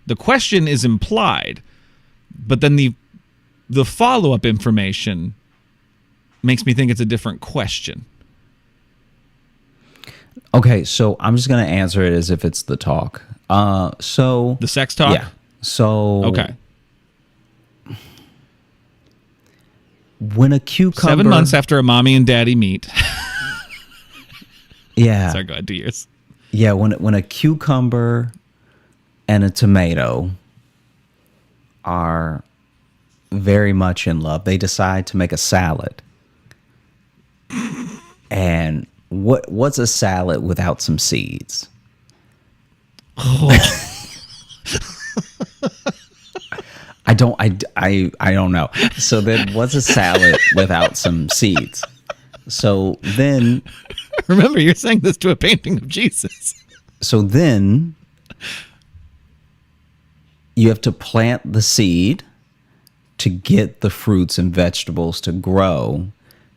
The question is implied. But then the follow-up information makes me think it's a different question. Okay, so I'm just going to answer it as if it's the talk. So the sex talk? Yeah. So okay. When a cucumber 7 months after a mommy and daddy meet. Yeah. Sorry, go ahead, 2 years. Yeah, when a cucumber and a tomato are very much in love, they decide to make a salad. And what's a salad without some seeds? Oh. I don't know. So then what's a salad without some seeds? So then remember, you're saying this to a painting of Jesus. So then you have to plant the seed to get the fruits and vegetables to grow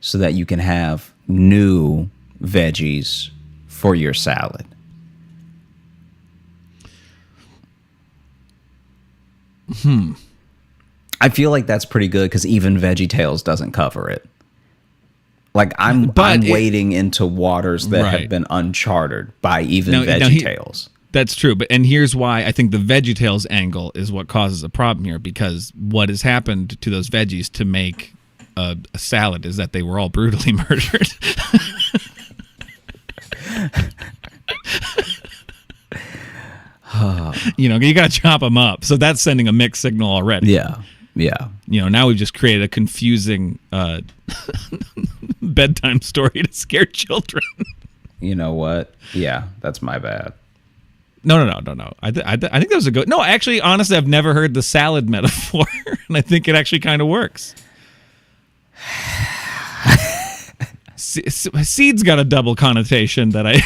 so that you can have new veggies for your salad. I feel like that's pretty good because even VeggieTales doesn't cover it. Like I'm wading into waters that have been uncharted by even VeggieTales. That's true, and here's why I think the VeggieTales angle is what causes a problem here, because what has happened to those veggies to make a salad is that they were all brutally murdered. You got to chop them up, so that's sending a mixed signal already. Yeah. Now we've just created a confusing bedtime story to scare children. You know what? Yeah, that's my bad. No. I think that was a good. No, actually, honestly, I've never heard the salad metaphor, and I think it actually kind of works. Seed's got a double connotation that I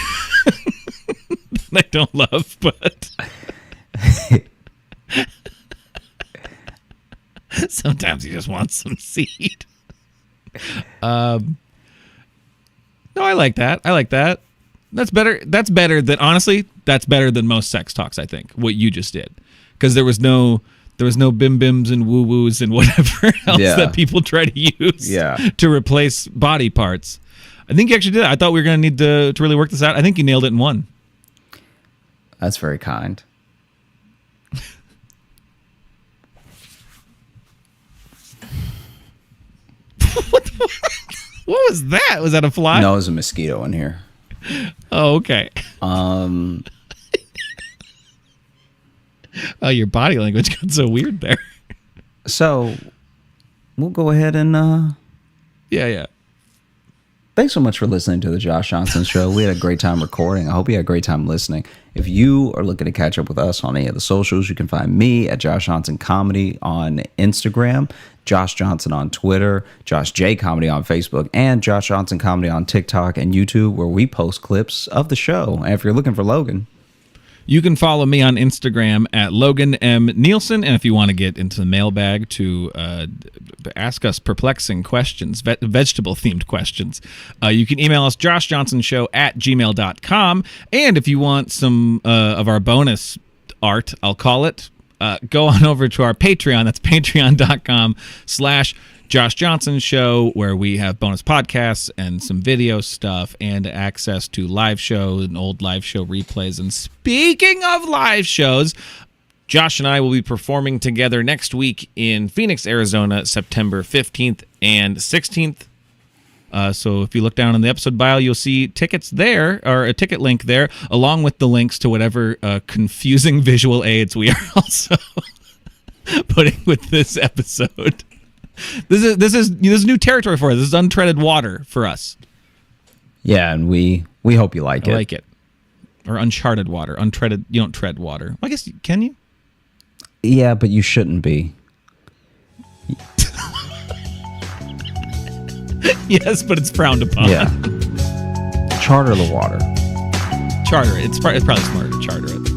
don't love, but sometimes you just want some seed. No, I like that. That's better than, honestly, that's better than most sex talks, I think, what you just did. Because there was no bim bims and woo woos and whatever else that people try to use to replace body parts. I think you actually did. I thought we were going to need to really work this out. I think you nailed it in one. That's very kind. What was that? Was that a fly? No, it was a mosquito in here. Oh, okay. Oh, your body language got so weird there. So, we'll go ahead and yeah. Thanks so much for listening to the Josh Johnson Show. We had a great time recording. I hope you had a great time listening. If you are looking to catch up with us on any of the socials, you can find me at Josh Johnson Comedy on Instagram, Josh Johnson on Twitter, Josh J Comedy on Facebook, and Josh Johnson Comedy on TikTok and YouTube, where we post clips of the show. And if you're looking for Logan, you can follow me on Instagram at Logan M. Nielsen. And if you want to get into the mailbag to ask us perplexing questions, vegetable-themed questions, you can email us, joshjohnsonshow@gmail.com. And if you want some of our bonus art, I'll call it, go on over to our Patreon. That's patreon.com/Josh Johnson Show, where we have bonus podcasts and some video stuff and access to live shows and old live show replays. And speaking of live shows, Josh and I will be performing together next week in Phoenix, Arizona, September 15th and 16th. So if you look down in the episode bio, you'll see tickets there, or a ticket link there, along with the links to whatever confusing visual aids we are also putting with this episode. This is new territory for us. This is untreaded water for us. Yeah, and we hope you like it. I like it. Or uncharted water. Untreaded. You don't tread water. I guess, can you? Yeah, but you shouldn't be. Yes, but it's frowned upon. Yeah. Charter the water. Charter it. It's probably smarter to charter it.